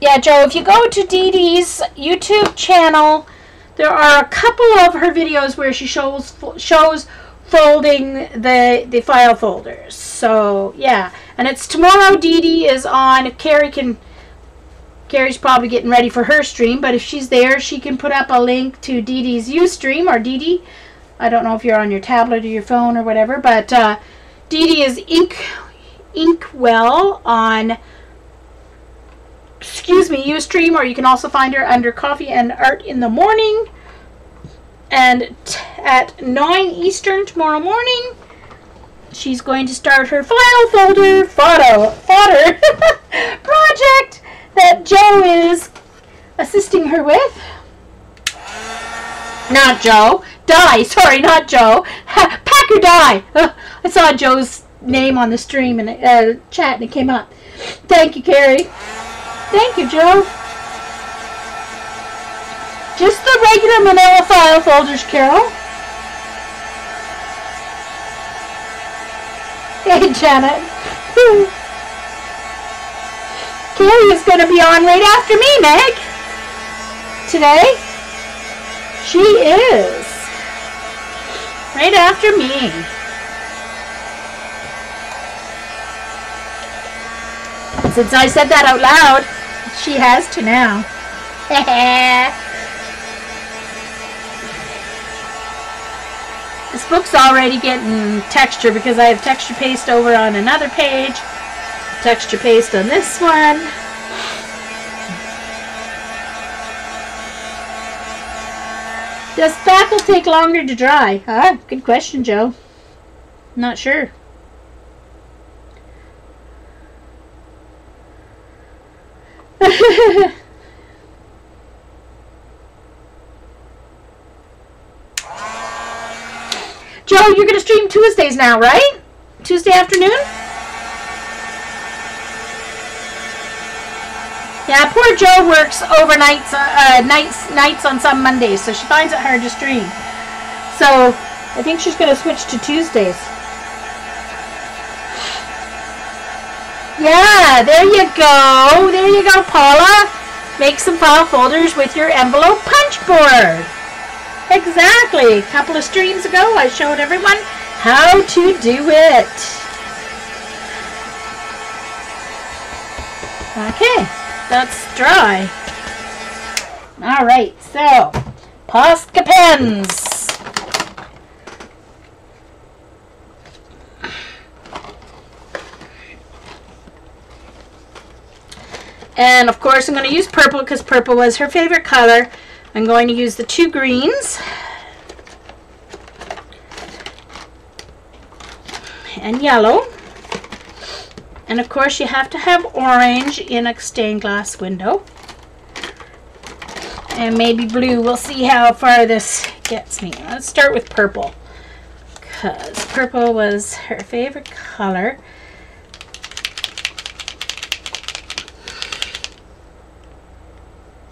Speaker 1: Yeah, Joe, if you go to Dee Dee's YouTube channel, there are a couple of her videos where she shows folding the file folders. So, yeah. And it's tomorrow. Dee Dee is on. If Carrie's probably getting ready for her stream, but if she's there, she can put up a link to Dee Dee's Ustream, or Dee Dee. I don't know if you're on your tablet or your phone or whatever, but Dee Dee is Inkwell on Ustream, or you can also find her under Coffee and Art in the Morning. And at 9 Eastern tomorrow morning, she's going to start her file folder fodder project that Joe is assisting her with. Not Joe. Sorry, not Joe. Pack or die. I saw Joe's name on the stream and chat, and it came up. Thank you, Carrie. Thank you, Joe. Just the regular manila file folders, Carol. Hey, Janet. Carrie is going to be on right after me, Meg. Today. She is. Right after me. Since I said that out loud, she has to now. This book's already getting texture because I have texture paste over on another page. Texture paste on this one. Does spackle take longer to dry? Huh? Good question, Joe. Not sure. Joe, you're going to stream Tuesdays now, right? Tuesday afternoon? Yeah, poor Joe works overnights, nights on some Mondays, so she finds it hard to stream. So, I think she's going to switch to Tuesdays. Yeah, there you go. There you go, Paula. Make some file folders with your envelope punch board. Exactly. A couple of streams ago, I showed everyone how to do it. Okay, that's dry. All right, so Posca pens. And of course, I'm going to use purple because purple was her favorite color. I'm going to use the 2 greens and yellow. And of course, you have to have orange in a stained glass window. And maybe blue. We'll see how far this gets me. Let's start with purple because purple was her favorite color.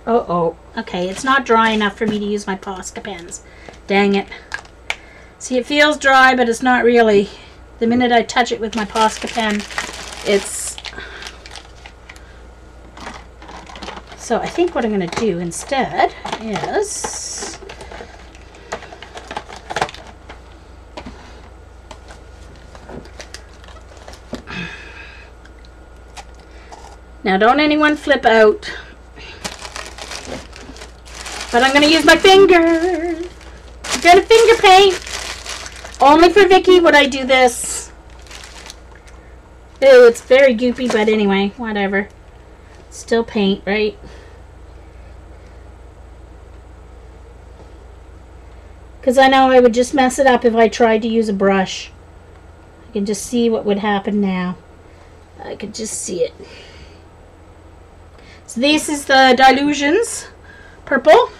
Speaker 1: Uh-oh. Okay, it's not dry enough for me to use my Posca pens. Dang it. See, it feels dry, but it's not really. The minute I touch it with my Posca pen, it's... So I think what I'm going to do instead is... Now, don't anyone flip out. But I'm going to use my finger. I'm going to finger paint. Only for Vicky would I do this. Ew, it's very goopy, but anyway, whatever. Still paint, right? because I know I would just mess it up if I tried to use a brush. I can just see what would happen now. I could just see it. So this is the Dilutions purple.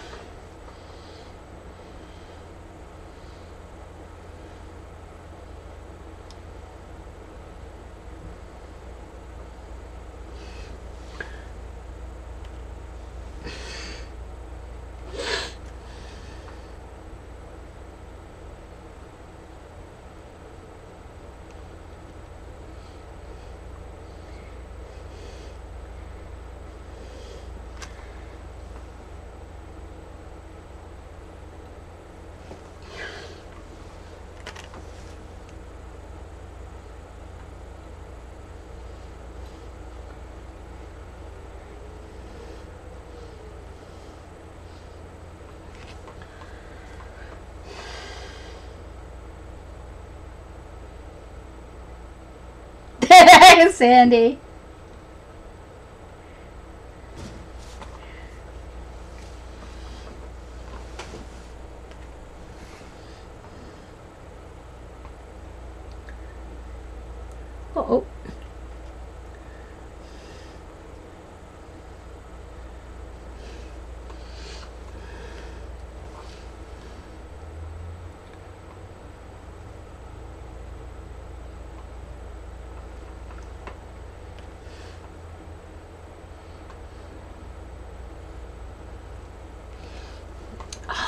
Speaker 1: Sandy. Uh-oh.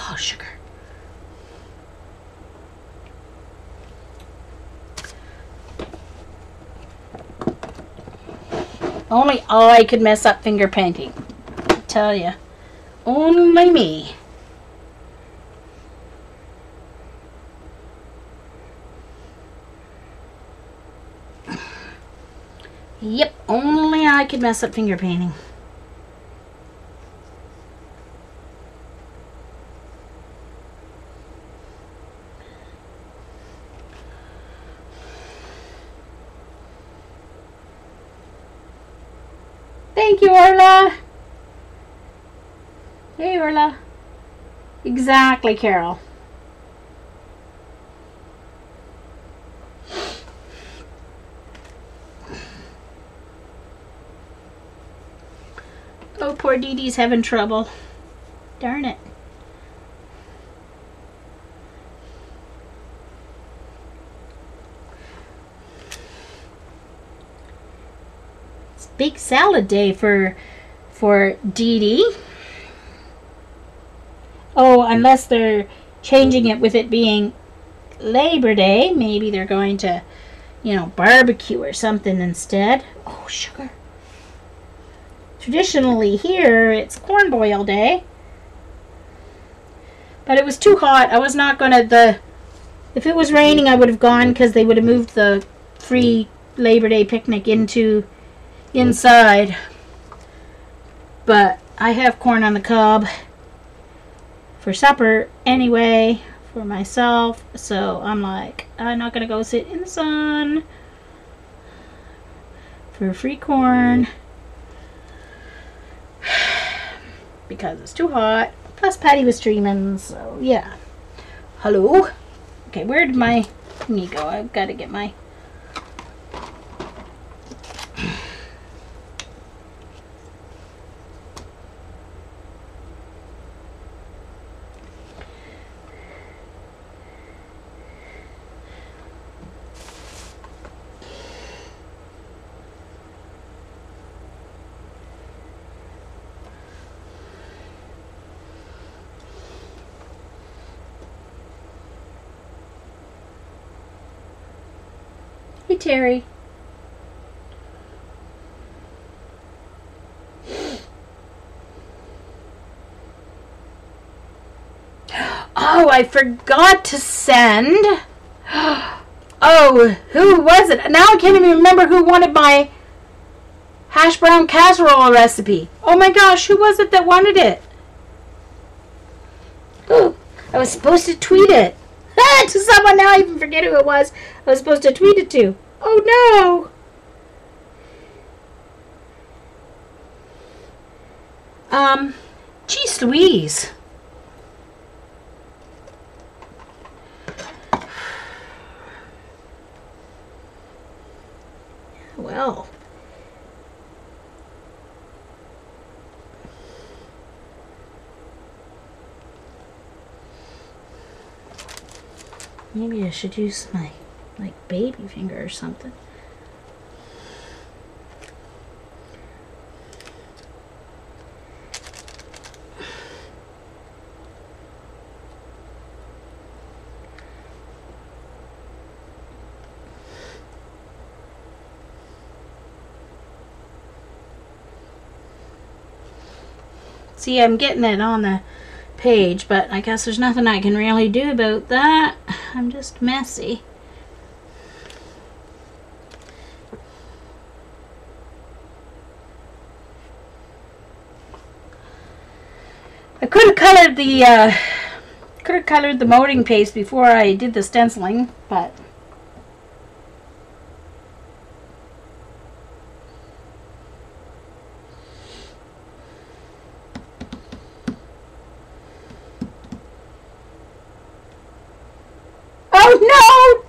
Speaker 1: Oh, sugar. Only I could mess up finger painting. I tell you. Only me. Yep, only I could mess up finger painting. Thank you, Orla. Hey, Orla. Exactly, Carol. Oh, poor Dee Dee's having trouble. Darn it. It's big salad day for Dee Dee. Oh, unless they're changing it with it being Labor Day. Maybe they're going to, you know, barbecue or something instead. Oh, sugar. Traditionally here, it's corn boil day. But it was too hot. I was not going to... If it was raining, I would have gone because they would have moved the free Labor Day picnic into inside. But I have corn on the cob for supper anyway for myself. So I'm like, I'm not going to go sit in the sun for free corn because it's too hot. Plus Patty was streaming, so yeah. Hello? Okay, where did my thingy go? I've got to get my... Hey, Terry. Oh, I forgot to send. Oh, who was it? Now I can't even remember who wanted my hash brown casserole recipe. Oh my gosh, who was it that wanted it? Oh, I was supposed to tweet it. To someone, now I even forget who it was I was supposed to tweet it to. Oh no. Geez Louise. Maybe I should use my, like, baby finger or something. See, I'm getting it on the page, but I guess there's nothing I can really do about that. I'm just messy. I could have colored the molding paste before I did the stenciling, but oh no!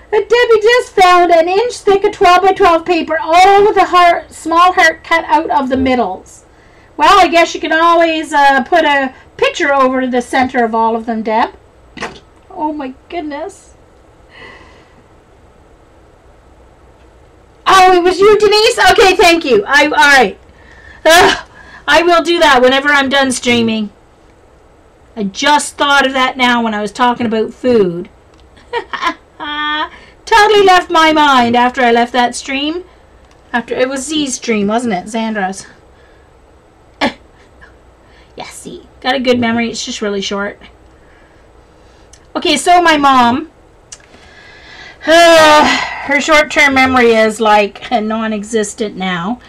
Speaker 1: Debbie just found an inch thick of 12 by 12 paper, all with a small heart cut out of the middles. Well, I guess you can always put a picture over the center of all of them, Deb. Oh my goodness. Oh, it was you, Denise? Okay, thank you. All right. I will do that whenever I'm done streaming. I just thought of that now when I was talking about food. Totally left my mind after I left that stream. It was Z's stream, wasn't it? Zandra's. Yeah, see. Got a good memory. It's just really short. Okay, so my mom, her short-term memory is like non-existent now.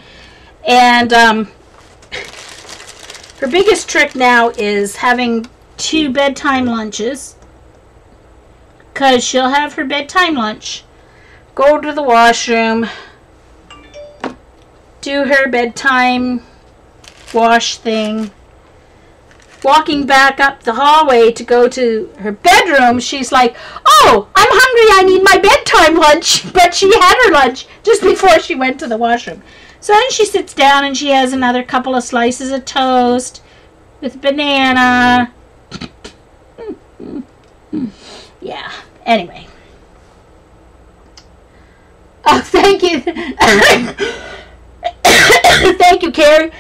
Speaker 1: And her biggest trick now is having 2 bedtime lunches. Because she'll have her bedtime lunch, go to the washroom, do her bedtime wash thing. Walking back up the hallway to go to her bedroom, she's like, oh, I'm hungry, I need my bedtime lunch. But she had her lunch just before she went to the washroom. So then she sits down and she has another couple of slices of toast with banana. Yeah, anyway. Oh, thank you. Thank you, Carrie.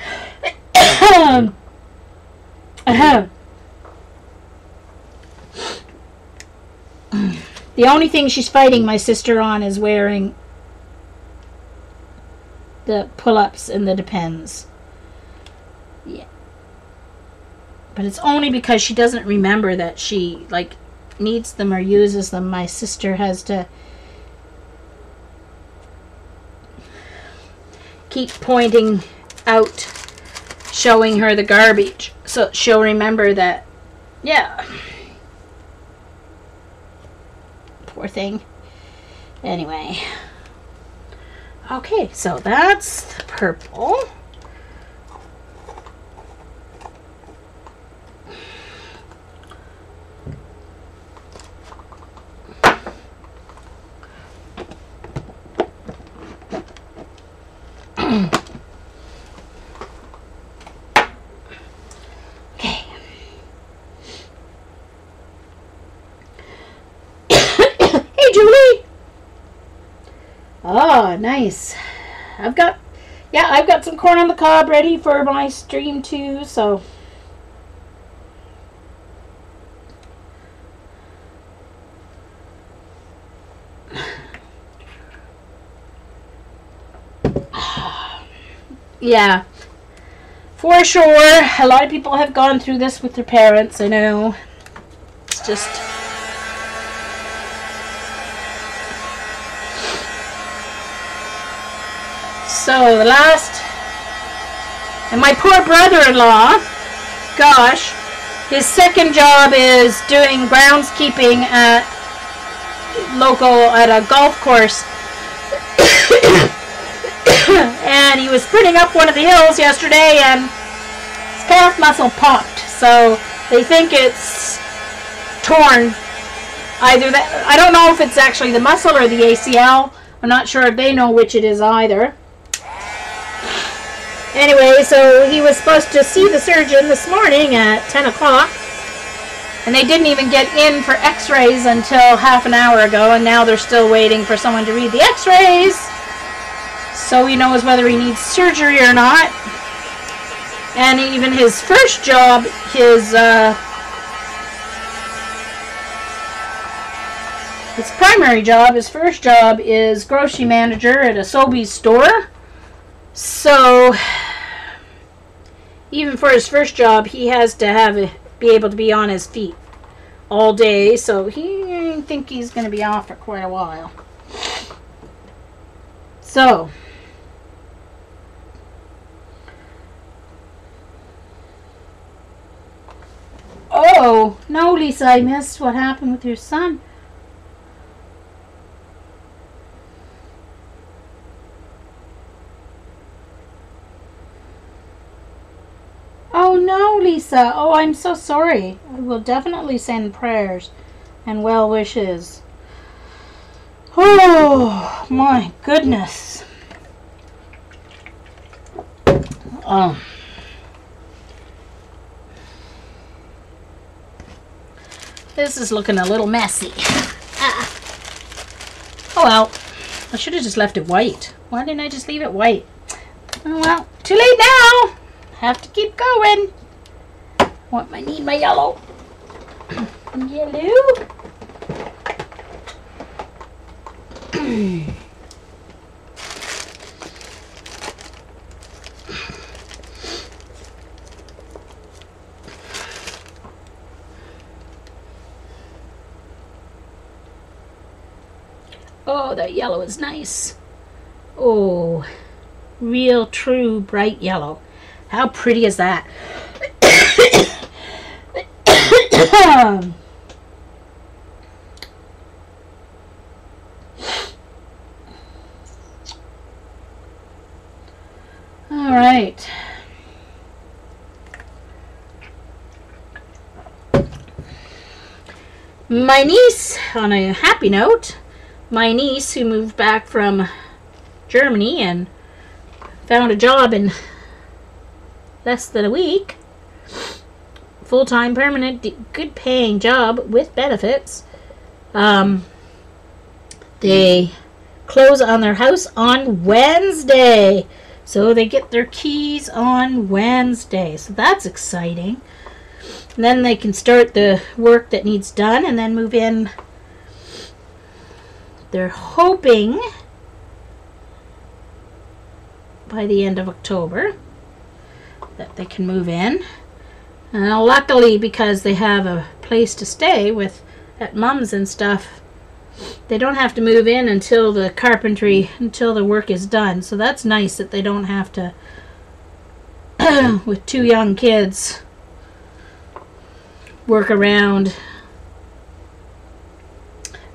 Speaker 1: The only thing she's fighting my sister on is wearing the pull-ups and the Depends. Yeah. But it's only because she doesn't remember that she, like, needs them or uses them. My sister has to keep pointing out, showing her the garbage, so she'll remember that. Yeah. Poor thing. Anyway. Okay, so that's the purple. Oh, nice. I've got some corn on the cob ready for my stream too, so. Yeah, for sure. A lot of people have gone through this with their parents, I know. It's just... So, the last... And my poor brother-in-law, gosh, his second job is doing groundskeeping at a golf course. And he was sprinting up one of the hills yesterday and his calf muscle popped. So, they think it's torn. Either that, I don't know if it's actually the muscle or the ACL. I'm not sure if they know which it is either. Anyway, so he was supposed to see the surgeon this morning at 10 o'clock. And they didn't even get in for x-rays until half an hour ago, and now they're still waiting for someone to read the x-rays so he knows whether he needs surgery or not. And even his first job, his primary job, his first job is grocery manager at a Sobeys store. So even for his first job, he has to be able to be on his feet all day. So I think he's going to be off for quite a while. So oh no, Lisa, I missed what happened with your son. Oh no, Lisa. Oh, I'm so sorry. I will definitely send prayers and well wishes. Oh my goodness. Oh. This is looking a little messy. Ah. Oh well. I should have just left it white. Why didn't I just leave it white? Oh well. Too late now. Have to keep going. I need my yellow. Yellow. Oh, that yellow is nice. Oh, real true bright yellow. How pretty is that? All right. My niece, on a happy note, my niece who moved back from Germany and found a job in less than a week, full-time, permanent, good-paying job with benefits. They close on their house on Wednesday, so they get their keys on Wednesday. So that's exciting. And then they can start the work that needs done and then move in. They're hoping by the end of October that they can move in. And luckily, because they have a place to stay at Mom's and stuff, they don't have to move in until the work is done. So that's nice that they don't have to, with 2 young kids, work around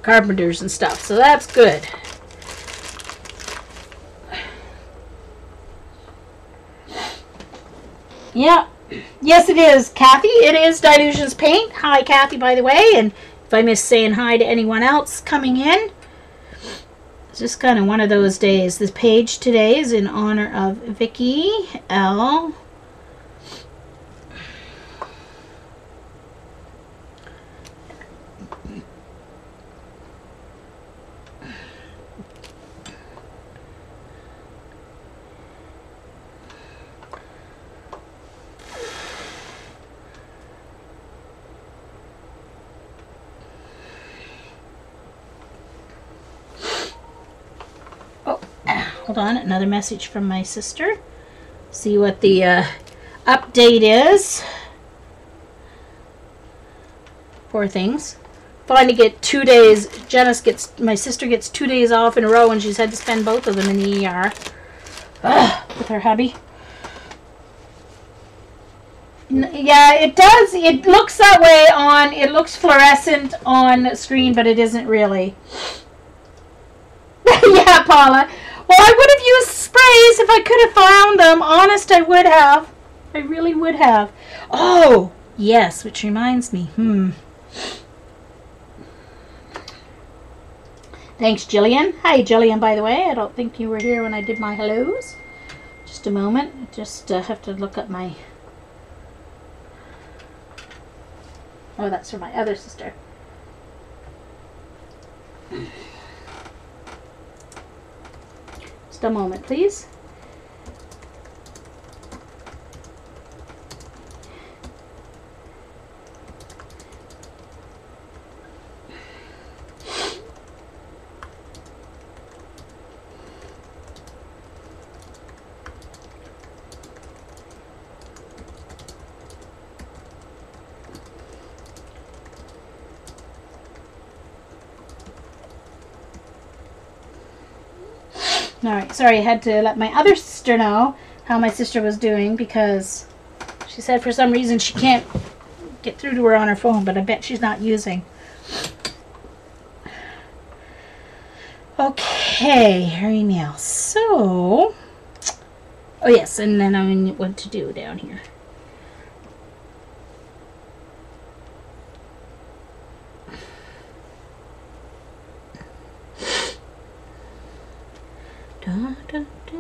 Speaker 1: carpenters and stuff. So that's good. Yeah. Yes, it is, Kathy. It is Dilutions Paint. Hi, Kathy, by the way. And if I miss saying hi to anyone else coming in, it's just kind of one of those days. This page today is in honor of VickiL. Hold on, another message from my sister. See what the update is. Poor things. Finally get 2 days. My sister gets 2 days off in a row, and she's had to spend both of them in the ER with her hubby. Yeah, it does. It looks that way it looks fluorescent on screen, but it isn't really. Yeah, Paula. Well, I would have used sprays if I could have found them. Honest, I would have. I really would have. Oh, yes, which reminds me. Thanks, Jillian. Hi, Jillian, by the way. I don't think you were here when I did my hellos. Just a moment. Just have to look up my... Oh, that's for my other sister. Just a moment, please. Alright, sorry, I had to let my other sister know how my sister was doing because she said for some reason she can't get through to her on her phone, but I bet she's not using. Okay, her email. So, oh yes, and then I mean what to do down here. Da, da, da.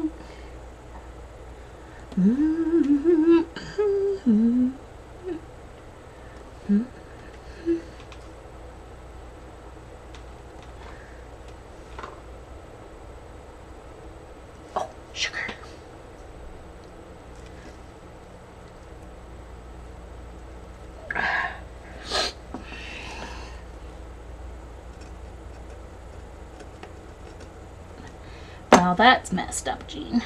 Speaker 1: Oh, sugar. Well, that's messed up, Jean.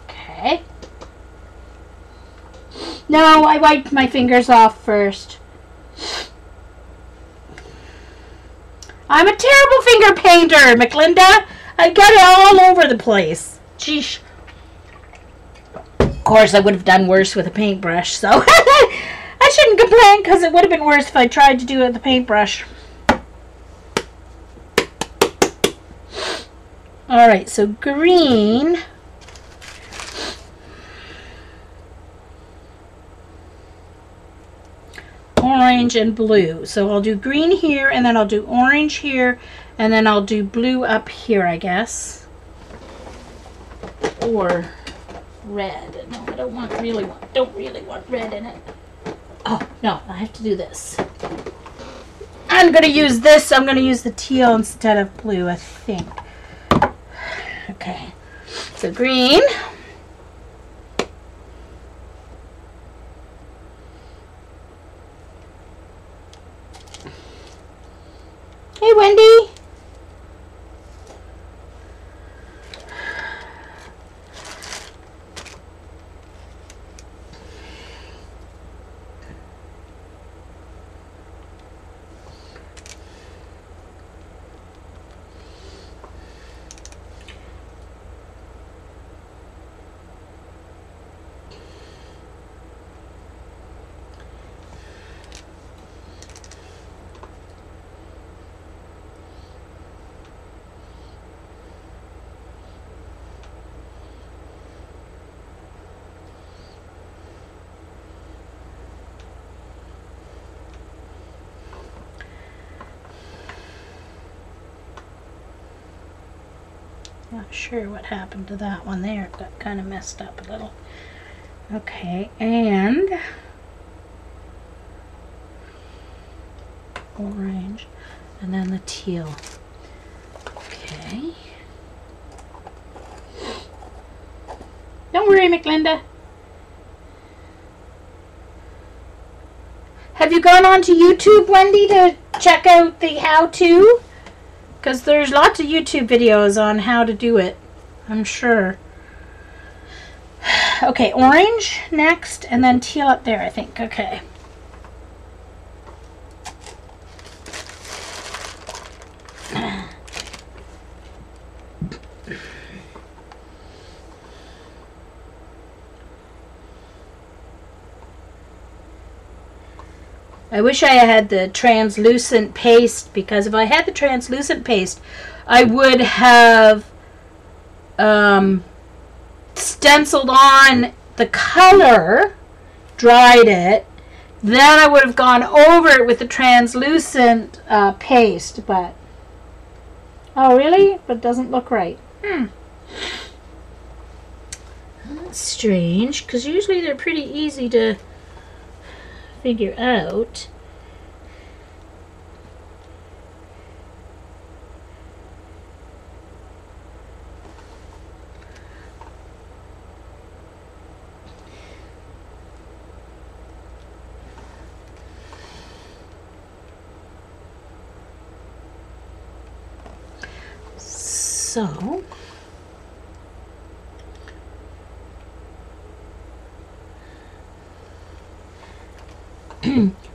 Speaker 1: Okay. No, I wiped my fingers off first. I'm a terrible finger painter, McLinda. I got it all over the place. Sheesh. Of course, I would have done worse with a paintbrush, so I shouldn't complain because it would have been worse if I tried to do it with a paintbrush. Alright, so green. Orange and blue. So I'll do green here, and then I'll do orange here, and then I'll do blue up here, I guess. Or red. No, I don't really want red in it. Oh, no, I have to do this. I'm going to use this. I'm going to use the teal instead of blue, I think. Okay. So green. Hey, Wendy. Not sure what happened to that one there. It got kind of messed up a little. Okay, and orange, and then the teal. Okay. Don't worry, McLinda. Have you gone on to YouTube, Wendy, to check out the how-to? Because there's lots of YouTube videos on how to do it, I'm sure. Okay, orange next, and then teal up there, I think. Okay. I wish I had the translucent paste, because if I had the translucent paste, I would have stenciled on the color, dried it, then I would have gone over it with the translucent paste. But oh really? But it doesn't look right. That's strange, because usually they're pretty easy to figure out. So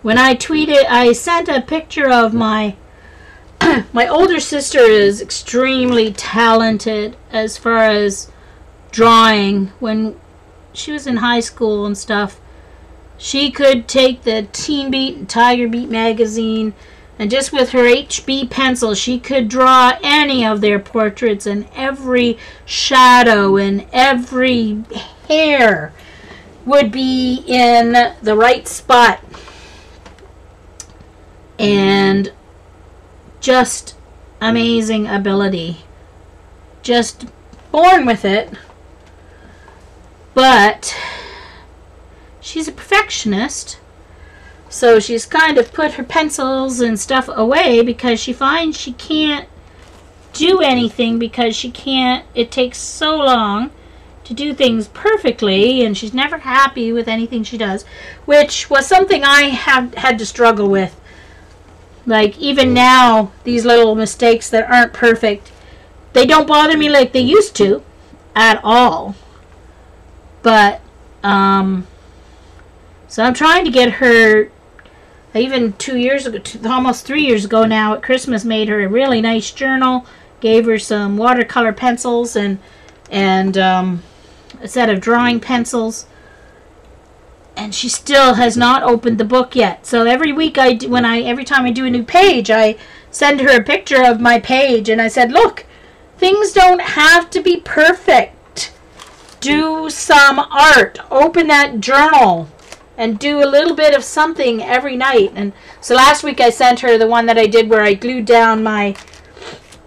Speaker 1: when I tweeted, I sent a picture of my my older sister is extremely talented as far as drawing. When she was in high school and stuff, she could take the Teen Beat and Tiger Beat magazine, and just with her HB pencil, she could draw any of their portraits, and every shadow and every hair would be in the right spot. And just amazing ability. Just born with it. But she's a perfectionist. So she's kind of put her pencils and stuff away because she finds she can't do anything, because she can't, it takes so long to do things perfectly, and she's never happy with anything she does, which was something I have had to struggle with. Like, even now, these little mistakes that aren't perfect, they don't bother me like they used to at all. But so I'm trying to get her, even 2 years ago, almost 3 years ago now, at Christmas, made her a really nice journal, gave her some watercolor pencils and a set of drawing pencils, and she still has not opened the book yet. So every week, every time I do a new page, I send her a picture of my page, and I said, look, things don't have to be perfect. Do some art. Open that journal and do a little bit of something every night. And so last week I sent her the one that I did where I glued down my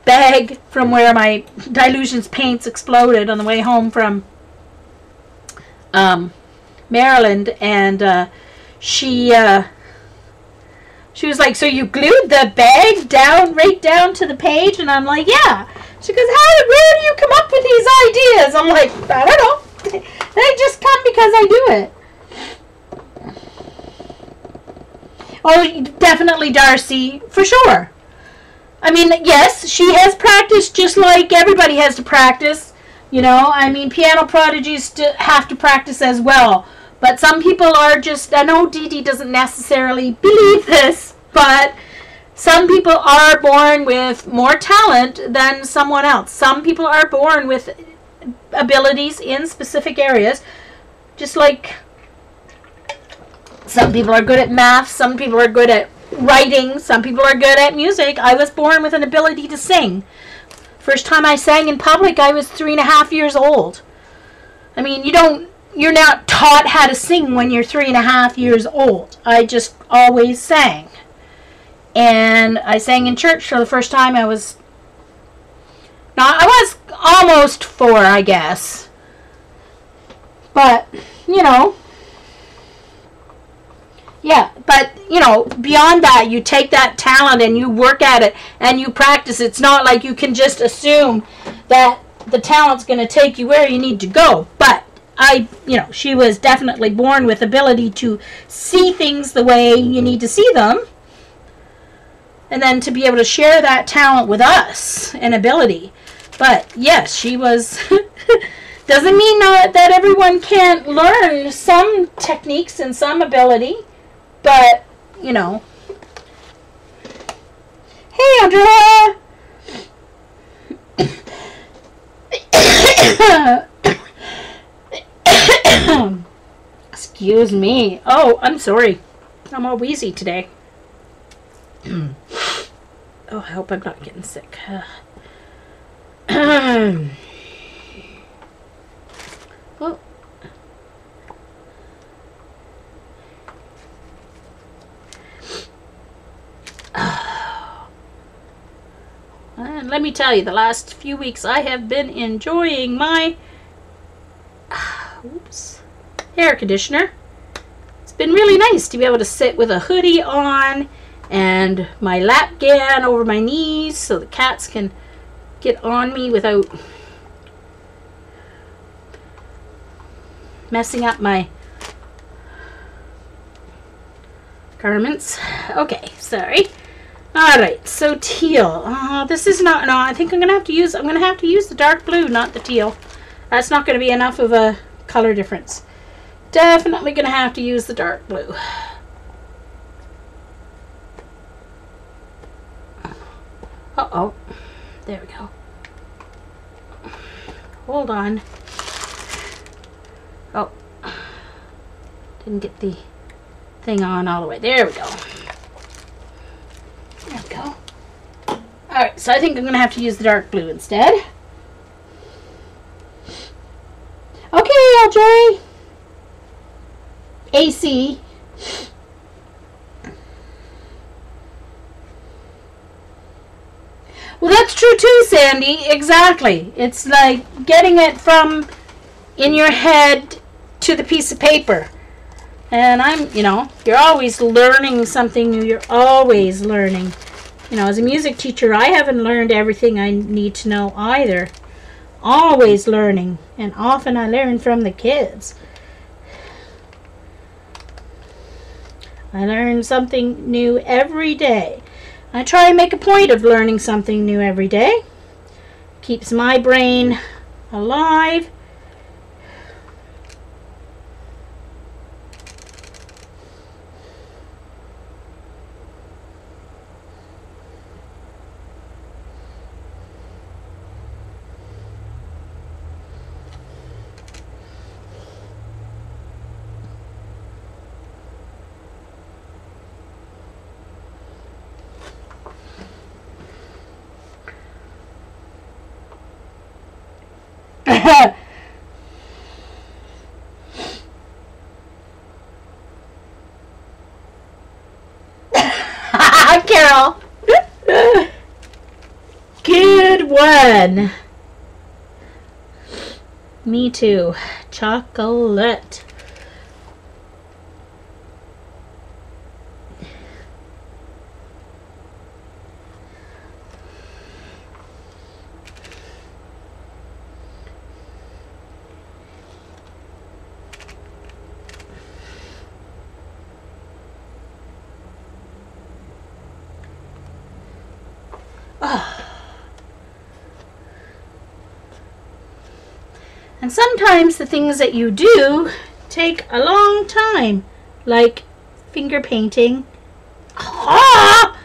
Speaker 1: bag from where my Dilutions paints exploded on the way home from Maryland, and she was like, so you glued the bag down, right down to the page? And I'm like, yeah. She goes, where do you come up with these ideas? I'm like, I don't know. They just come because I do it. Oh, definitely, Darcy, for sure. I mean, yes, she has practiced just like everybody has to practice. You know, I mean, piano prodigies have to practice as well. But some people are just, I know Dee Dee doesn't necessarily believe this, but some people are born with more talent than someone else. Some people are born with abilities in specific areas, just like some people are good at math, some people are good at writing, some people are good at music. I was born with an ability to sing. First time I sang in public, I was 3.5 years old. I mean, you're not taught how to sing when you're 3.5 years old. I just always sang. And I sang in church for the first time. I was almost 4, I guess. But, yeah, but, beyond that, you take that talent and you work at it and you practice. It's not like you can just assume that the talent's going to take you where you need to go. But she was definitely born with ability to see things the way you need to see them. And then to be able to share that talent with us and ability. But, yes, she was... Doesn't mean that everyone can't learn some techniques and some ability. But, Hey, Andrea! Excuse me. Oh, I'm sorry. I'm all wheezy today. Oh, I hope I'm not getting sick. Oh. And let me tell you, the last few weeks I have been enjoying my air conditioner. It's been really nice to be able to sit with a hoodie on and my lap gown over my knees so the cats can get on me without messing up my garments. Okay, sorry. Alright, so teal. This is not, no, I think I'm going to have to use the dark blue, not the teal. That's not going to be enough of a color difference. Definitely going to have to use the dark blue. Uh-oh. There we go. Hold on. Oh. Didn't get the thing on all the way. There we go. There we go. Alright, so I think I'm going to have to use the dark blue instead. Okay, LJ. AC. Well, that's true too, Sandy. Exactly. It's like getting it from in your head to the piece of paper. And you're always learning something new. You're always learning. As a music teacher, I haven't learned everything I need to know either. Always learning. And often I learn from the kids. I learn something new every day. I try and make a point of learning something new every day. Keeps my brain alive. Carol. Good one. Me too. Chocolate. And sometimes the things that you do take a long time, like finger painting. Ah!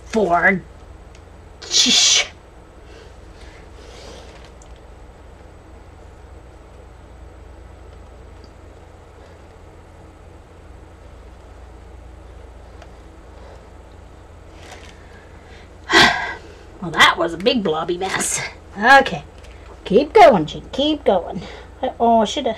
Speaker 1: For well, that was a big blobby mess. Okay. Keep going, Jean. Keep going. Oh, I should have...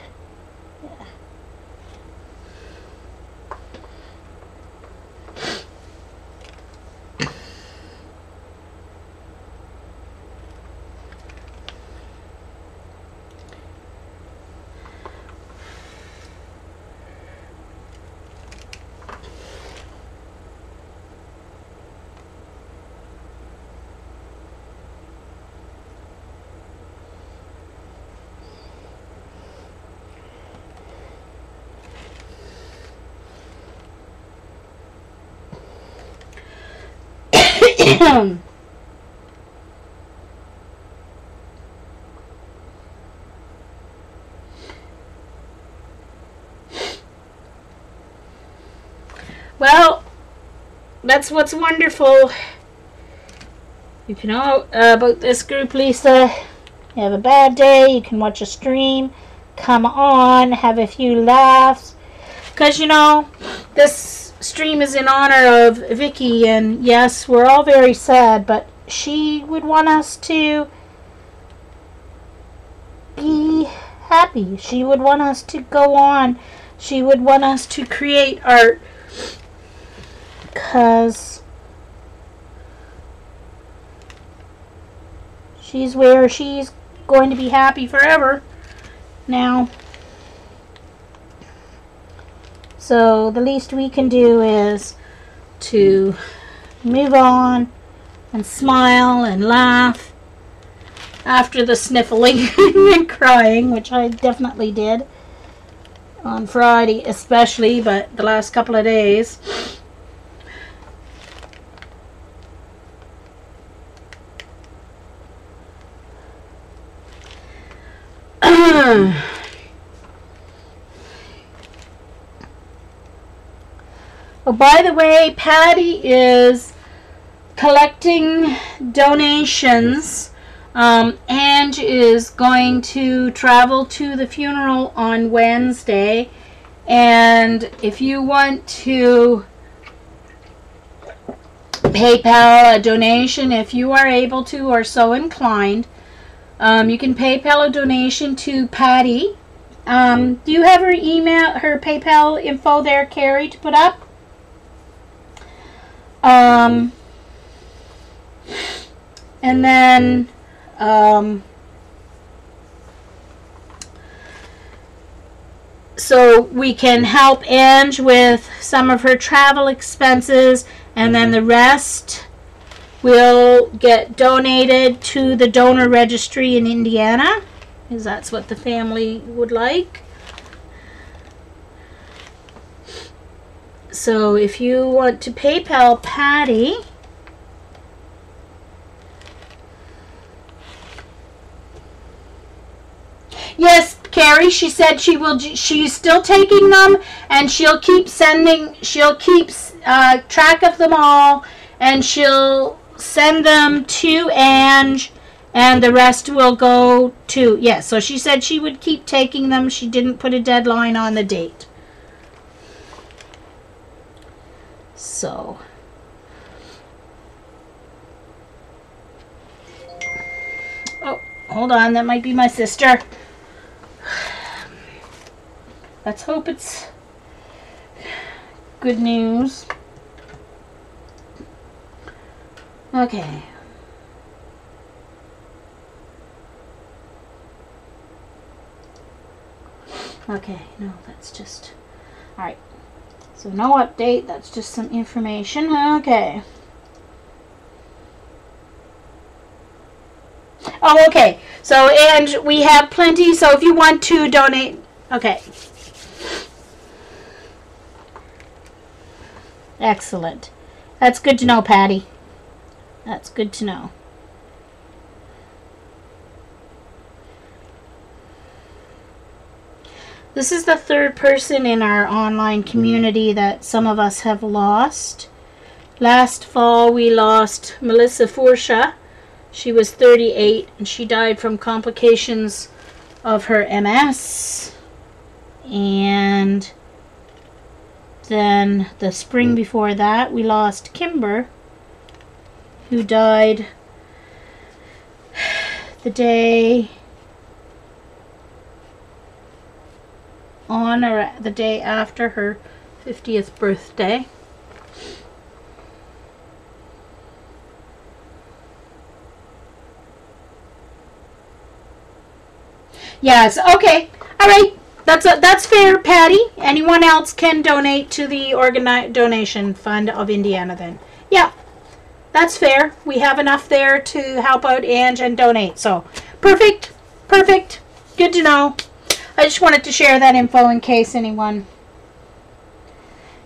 Speaker 1: Well, that's what's wonderful. You can all about this group, Lisa. You have a bad day, you can watch a stream, come on, have a few laughs. Because, you know, this stream is in honor of Vicky, and yes, we're all very sad, but she would want us to be happy. She would want us to go on. She would want us to create art, because she's where she's going to be happy forever now. So the least we can do is to move on and smile and laugh after the sniffling and crying, which I definitely did on Friday especially, but the last couple of days. Oh, by the way, Patty is collecting donations. Ange is going to travel to the funeral on Wednesday, and if you want to PayPal a donation, if you are able to or so inclined, you can PayPal a donation to Patty. Do you have her email, her PayPal info there, Carrie, to put up? And then so we can help Ange with some of her travel expenses, and then the rest will get donated to the donor registry in Indiana, because that's what the family would like. So if you want to PayPal Patty, yes, Carrie, she said she will. She's still taking them, and she'll keep sending. She'll keep track of them all, and she'll send them to Ange, and the rest will go to. Yes, so she said she would keep taking them. She didn't put a deadline on the date. So. Oh, hold on. That might be my sister. Let's hope it's good news. Okay. Okay, no, that's just... Alright. So no update, that's just some information. Okay. Oh, okay. So, and we have plenty, so if you want to donate... Okay. Excellent. That's good to know, Patty. That's good to know. This is the third person in our online community that some of us have lost. Last fall we lost Melissa Fursha. She was 38 and she died from complications of her MS. And then the spring before that we lost Kimber, who died the day on or the day after her 50th birthday. Yes, okay. All right. That's fair, Patty. Anyone else can donate to the donation fund of Indiana then. Yeah. That's fair. We have enough there to help out Ange and donate. So, perfect. Perfect. Good to know. I just wanted to share that info in case anyone...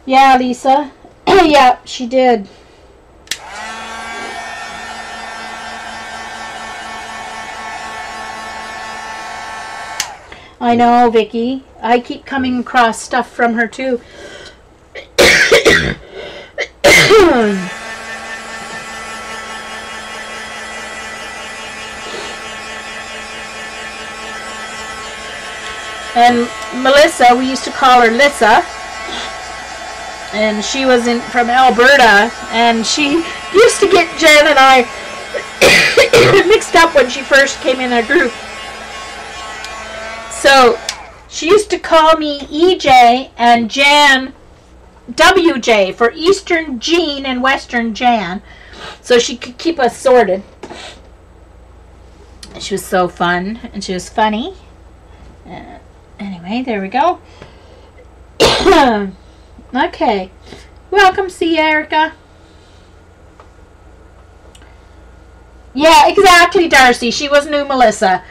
Speaker 1: Yeah, Lisa. Yeah, she did. I know, Vicky. I keep coming across stuff from her, too. And Melissa, we used to call her Lissa, and she was from Alberta, and she used to get Jan and I mixed up when she first came in our group. So she used to call me EJ and Jan WJ for Eastern Jean and Western Jan, so she could keep us sorted. She was so fun, and she was funny. Anyway, there we go. Okay. Welcome, see Erica. Yeah, exactly, Darcy. She was new Melissa.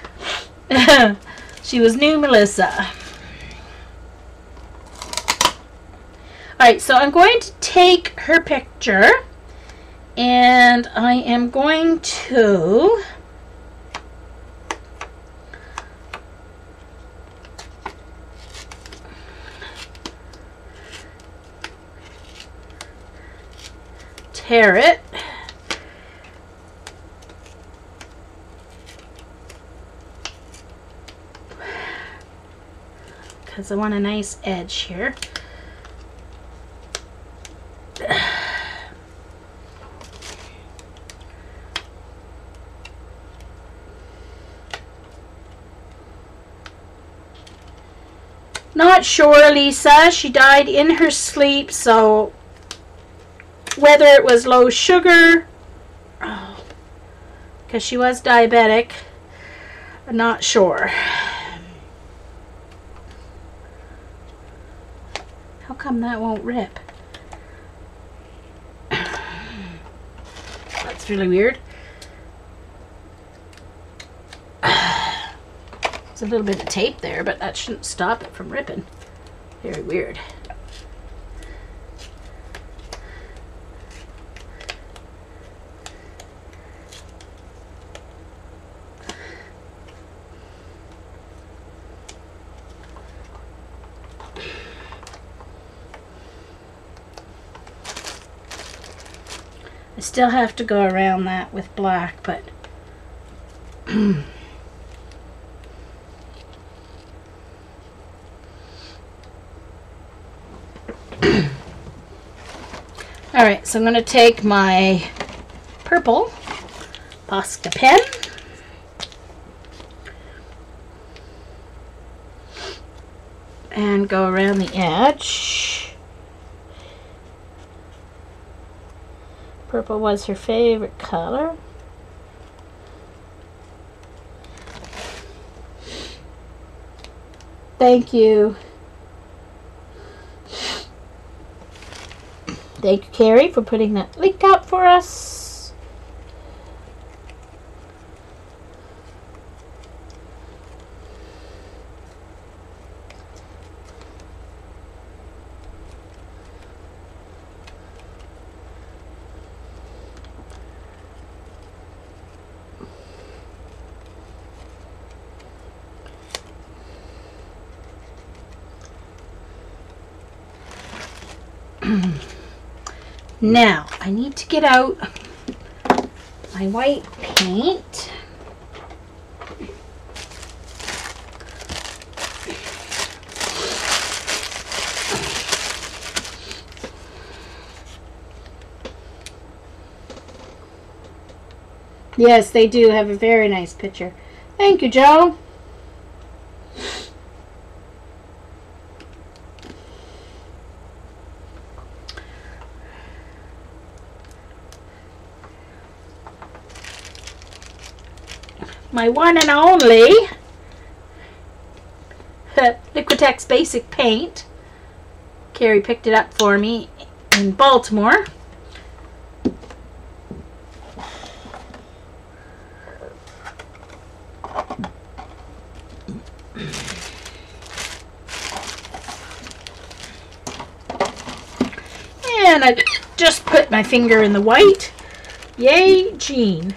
Speaker 1: She was new Melissa. Alright, so I'm going to take her picture, and I am going to tear it. Because I want a nice edge here. Not sure, Lisa. She died in her sleep, so whether it was low sugar, because she was diabetic, I'm not sure. How come that won't rip? That's really weird. There's a little bit of tape there, but that shouldn't stop it from ripping. Very weird. I still have to go around that with black, but alright, so I'm going to take my purple Posca pen and go around the edge. Purple was her favorite color. Thank you. Thank you, Carrie, for putting that link up for us. Now, I need to get out my white paint. Yes, they do have a very nice picture. Thank you, Joe. My one and only Liquitex Basic Paint. Carrie picked it up for me in Baltimore. And I just put my finger in the white. Yay, Jean.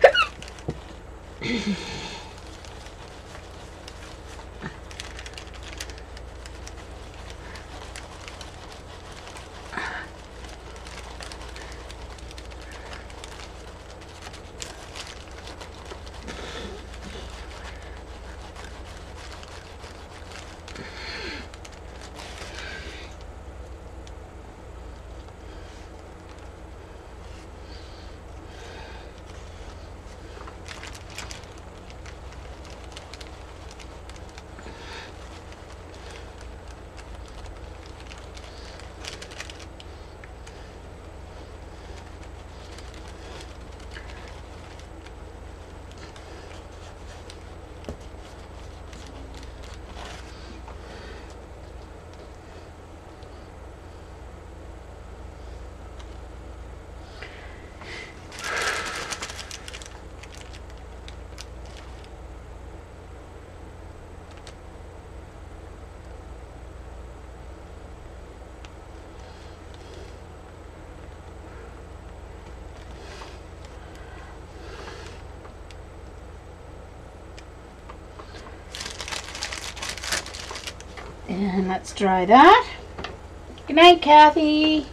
Speaker 1: And let's dry that. Good night, Kathy.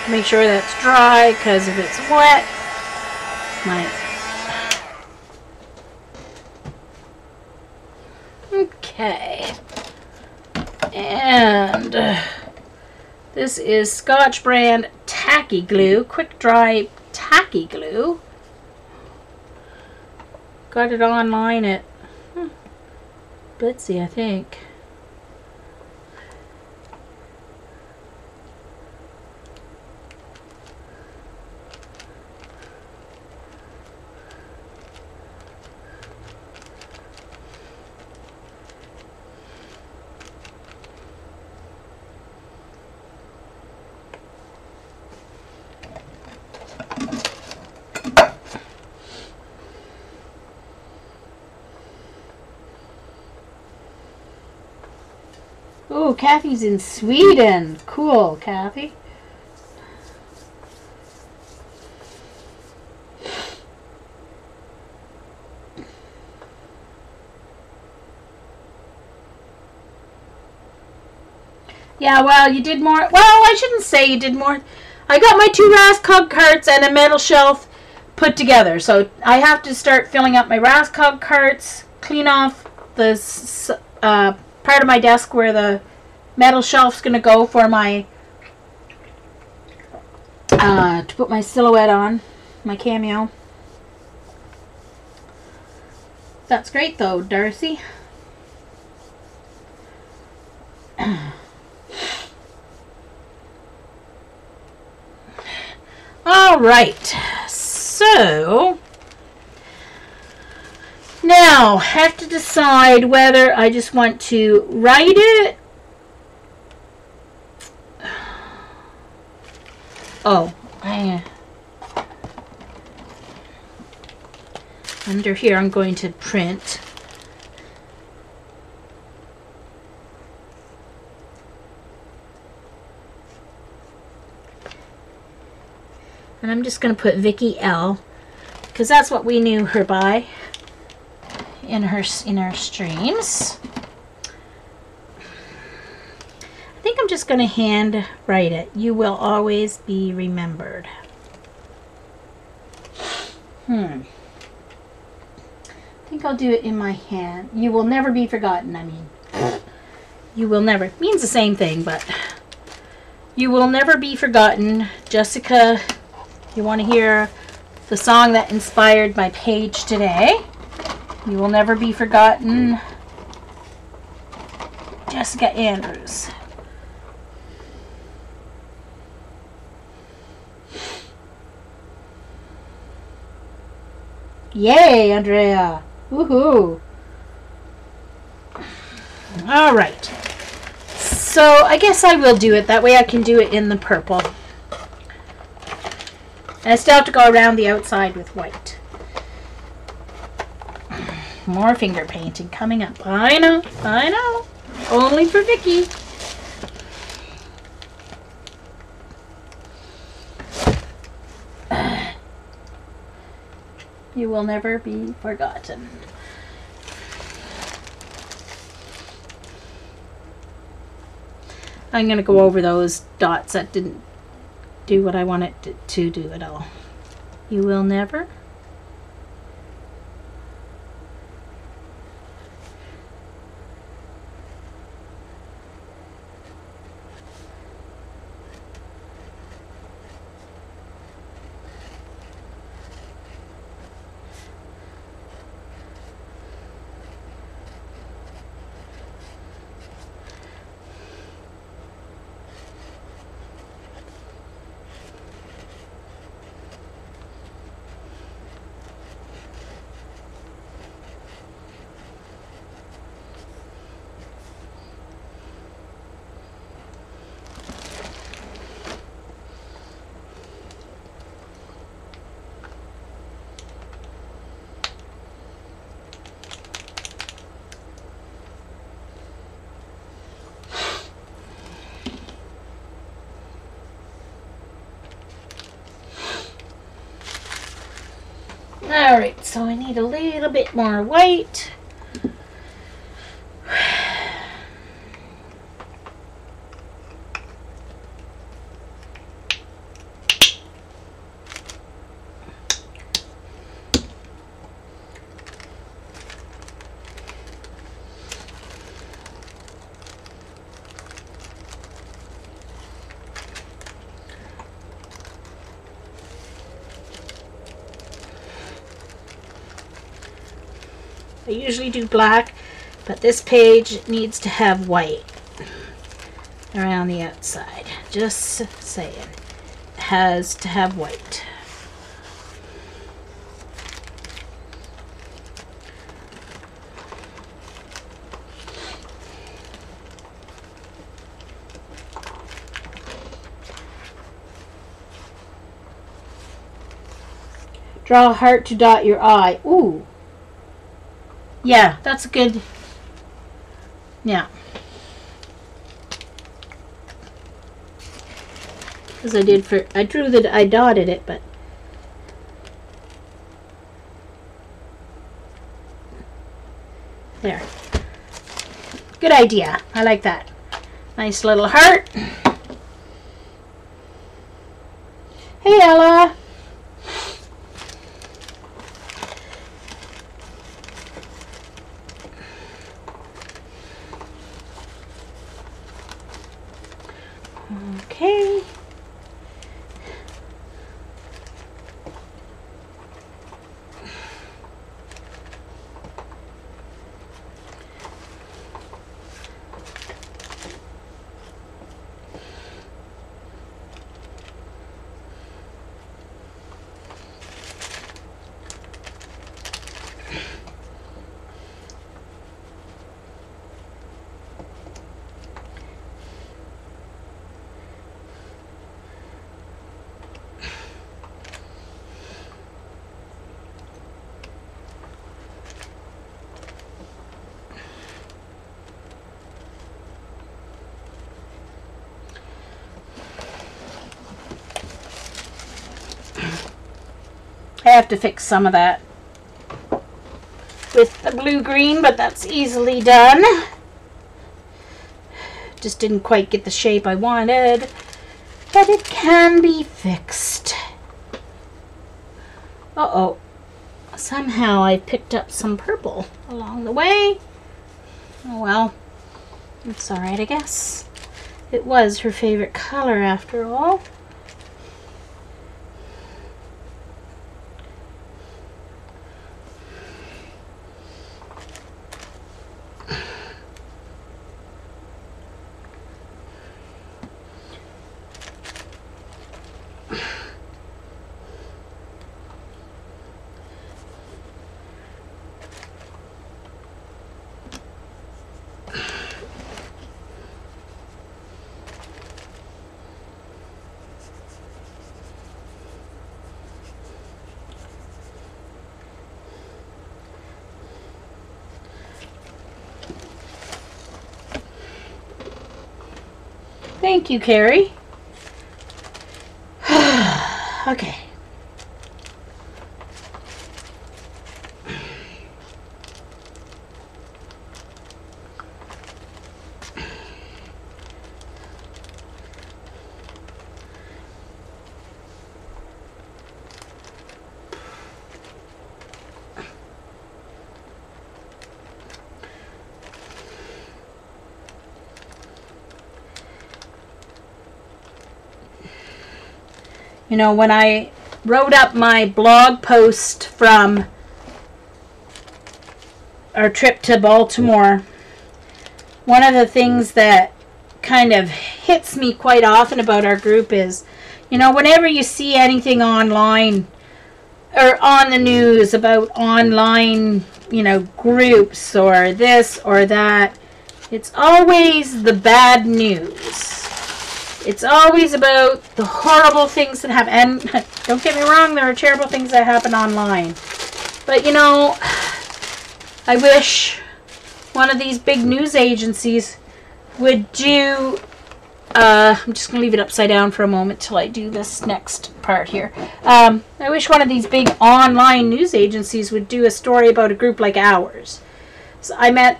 Speaker 1: Make sure that's dry, because if it's wet, might. Okay. And this is Scotch brand tacky glue, quick dry tacky glue. Got it online at Bitsy, I think. Oh, Kathy's in Sweden. Cool, Kathy. Yeah, well, you did more. Well, I shouldn't say you did more. I got my 2 Raskog carts and a metal shelf put together. So I have to start filling up my Raskog carts, clean off the part of my desk where the metal shelf's going to go for my, to put my silhouette on, my cameo. That's great though, Darcy. All right, so now I have to decide whether I just want to write it. Oh, under here I'm going to print. And I'm just going to put VickiL, because that's what we knew her by in her streams. I think I'm just going to hand write it. You will always be remembered. I think I'll do it in my hand. You will never be forgotten. I mean, you will never. It means the same thing, but you will never be forgotten. Jessica, you want to hear the song that inspired my page today? You will never be forgotten. Jessica Andrews. Yay, Andrea. Woohoo. All right. So I guess I will do it. That way I can do it in the purple. And I still have to go around the outside with white. More finger painting coming up. I know, I know. Only for Vicki. You will never be forgotten. I'm going to go over those dots that didn't do what I wanted to do at all. You will never. Alright, so I need a little bit more white. I usually do black, but this page needs to have white around the outside. Just saying. It has to have white. Draw a heart to dot your eye. Ooh. Yeah, that's a good. Yeah. Because I drew that, I dotted it, but. There. Good idea. I like that. Nice little heart. Hey, Ella. Okay. I have to fix some of that with the blue-green, but that's easily done. Just didn't quite get the shape I wanted, but it can be fixed. Uh-oh. Somehow I picked up some purple along the way. Oh well, it's alright, I guess. It was her favorite color after all. Thank you, Carrie. Okay. You know, when I wrote up my blog post from our trip to Baltimore, one of the things that kind of hits me quite often about our group is, you know, whenever you see anything online or on the news about online, you know, groups or this or that, it's always the bad news. It's always about the horrible things that happen. And don't get me wrong, there are terrible things that happen online. But, you know, I wish one of these big news agencies would do I'm just going to leave it upside down for a moment till I do this next part here. I wish one of these big online news agencies would do a story about a group like ours. So I met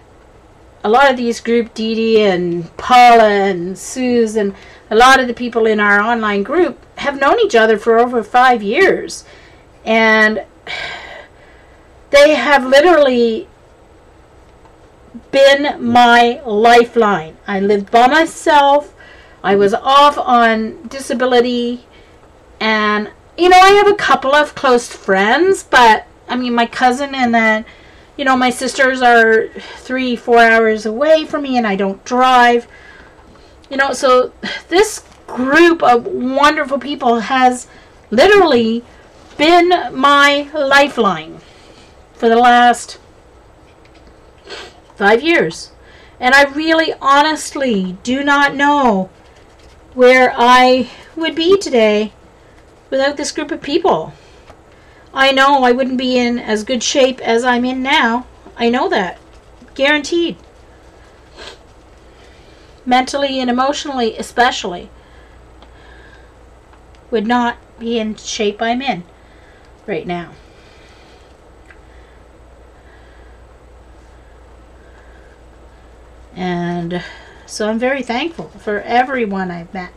Speaker 1: a lot of these group, Dee Dee and Paula and Suze, and a lot of the people in our online group have known each other for over 5 years. And they have literally been my lifeline. I lived by myself. I was off on disability, and you know, I have a couple of close friends, but I mean, my cousin and then, you know, my sisters are 3-4 hours away from me, and I don't drive. You know, so this group of wonderful people has literally been my lifeline for the last 5 years. And I really honestly do not know where I would be today without this group of people. I know I wouldn't be in as good shape as I'm in now. I know that. Guaranteed. Mentally and emotionally especially. Would not be in shape I'm in right now. And so I'm very thankful for everyone I've met.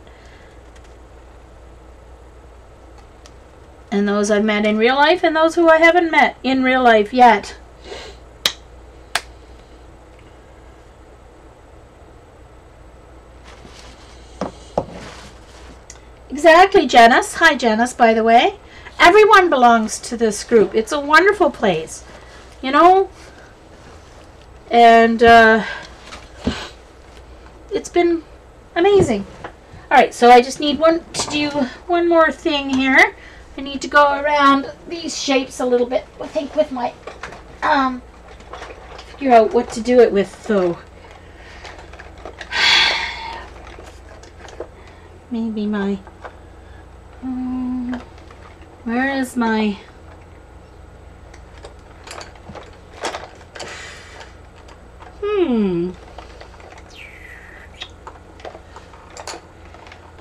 Speaker 1: And those I've met in real life and those who I haven't met in real life yet. Exactly, Janice. Hi, Janice, by the way. Everyone belongs to this group. It's a wonderful place, you know? And it's been amazing. Alright, so I just need to do one more thing here. I need to go around these shapes a little bit, I think, with my, figure out what to do it with, though. Maybe my, where is my,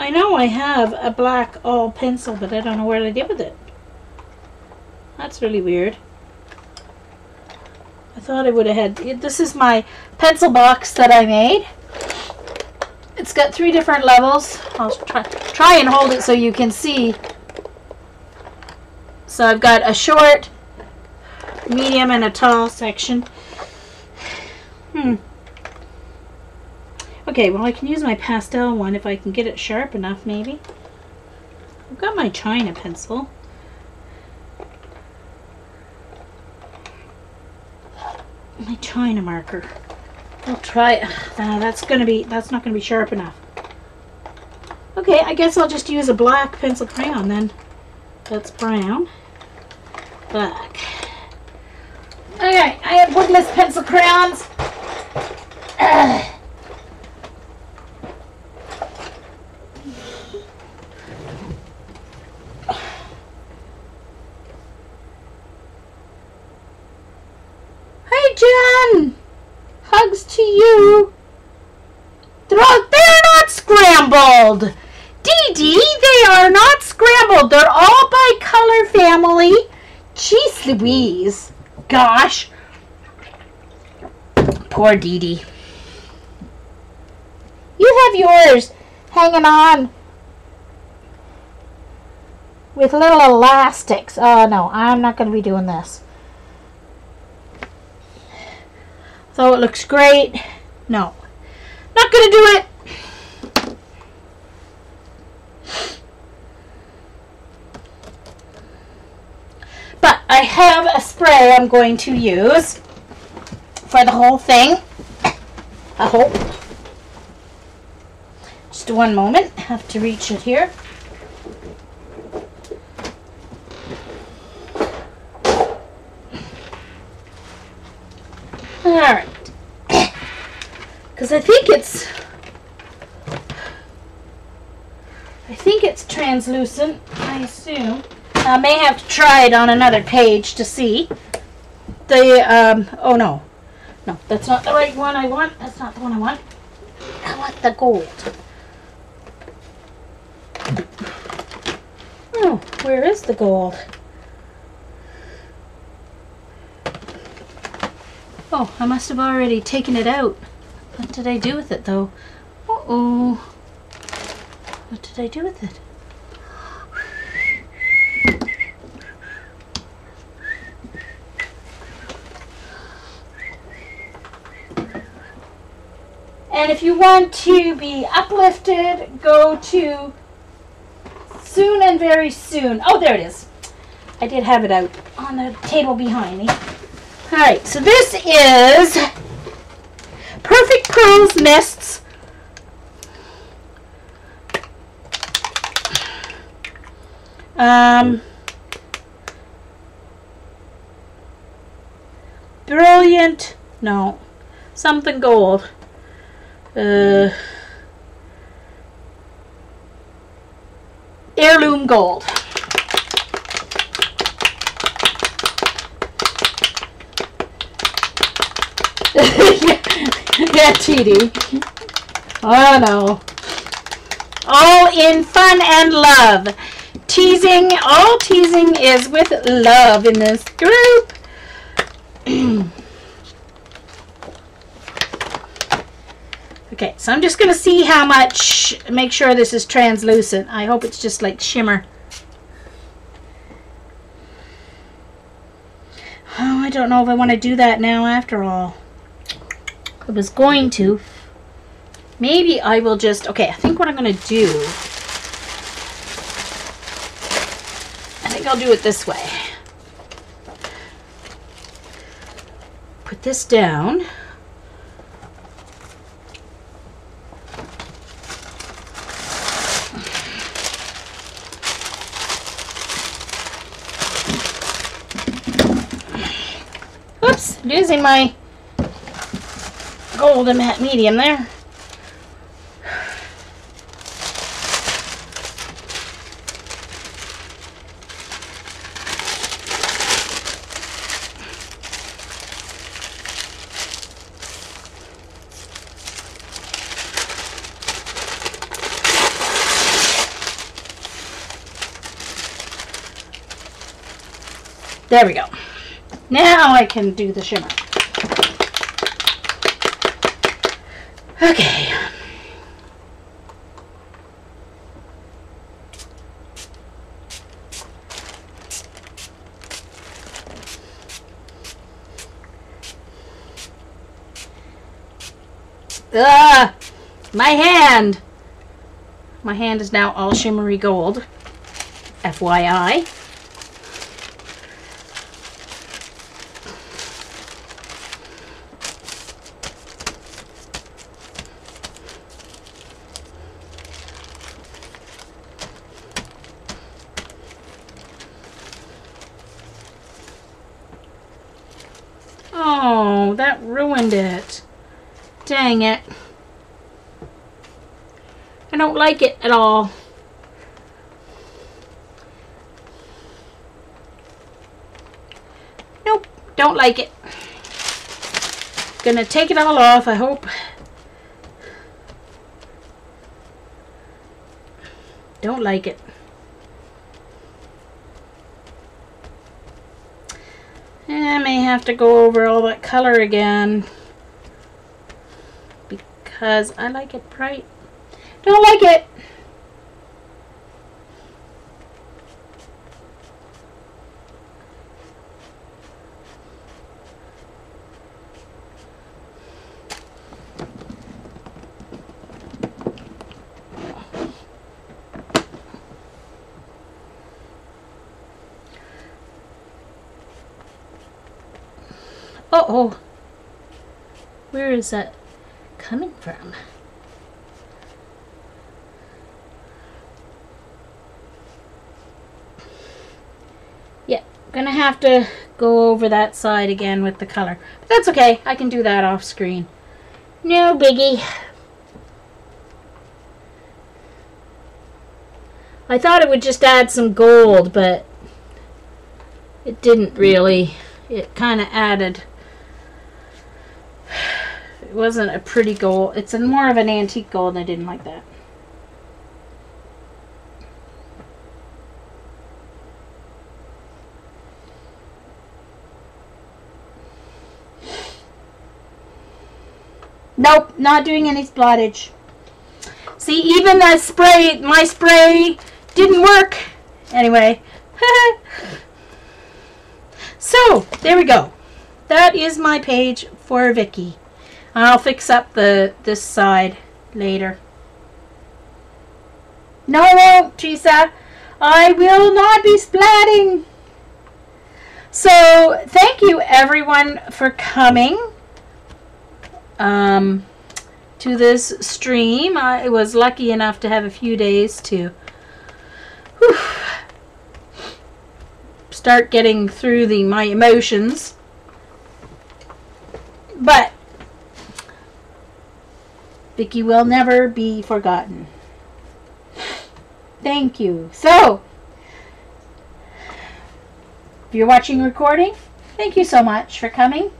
Speaker 1: I know I have a black all pencil, but I don't know what I did with it. That's really weird. I thought I would have had... This is my pencil box that I made. It's got 3 different levels. I'll try and hold it so you can see. So I've got a short, medium, and a tall section. Okay, well, I can use my pastel one if I can get it sharp enough, maybe. I've got my China pencil. My China marker. I'll try it. That's not gonna be sharp enough. Okay, I guess I'll just use a black pencil crayon then. That's brown. Black. Okay, I have woodless pencil crayons. Jen! Hugs to you. They're not scrambled. Dee Dee, they are not scrambled. They're all by color family. Jeez Louise. Gosh. Poor Dee Dee. You have yours hanging on with little elastics. Oh no, I'm not going to be doing this. So it looks great. No, not going to do it. But I have a spray I'm going to use for the whole thing. I hope. Just one moment. I have to reach it here. Alright. Because I think it's translucent, I assume. I may have to try it on another page to see. Oh no. No, that's not the right one I want. That's not the one I want. I want the gold. Oh, where is the gold? Oh, I must have already taken it out. What did I do with it though? Uh-oh. What did I do with it? And if you want to be uplifted, go to soon and very soon. Oh, there it is. I did have it out on the table behind me. Alright, so this is Perfect Pearls Mists. Brilliant, no, something gold. Heirloom gold. Yeah, TD. Oh no. All in fun and love. Teasing, all teasing is with love in this group. Okay, so I'm just going to see how much, make sure this is translucent. I hope it's just like shimmer. Oh, I don't know if I want to do that now after all. I was going to. Maybe I will just, okay, I think what I'm going to do, I think I'll do it this way. Put this down. Oops, losing my golden matte medium there. There we go. Now I can do the shimmer. Okay. My hand. My hand is now all shimmery gold. FYI. Oh, that ruined it. Dang it. I don't like it at all. Nope, don't like it. Gonna take it all off, I hope. Don't like it. I may have to go over all that color again because I like it bright. Don't like it. Uh-oh. Where is that coming from? Yeah, gonna have to go over that side again with the color. But that's okay. I can do that off screen. No biggie. I thought it would just add some gold, but it didn't really. It kind of added. It wasn't a pretty gold. It's more of an antique gold, and I didn't like that. Nope, not doing any splattage. See, even that spray, my spray didn't work. Anyway. So, there we go. That is my page for Vicki. I'll fix up this side later. No, I won't, Teresa. I will not be splatting. So, thank you everyone for coming to this stream. I was lucky enough to have a few days to start getting through my emotions. But Vicki will never be forgotten. Thank you. So, if you're watching recording, thank you so much for coming.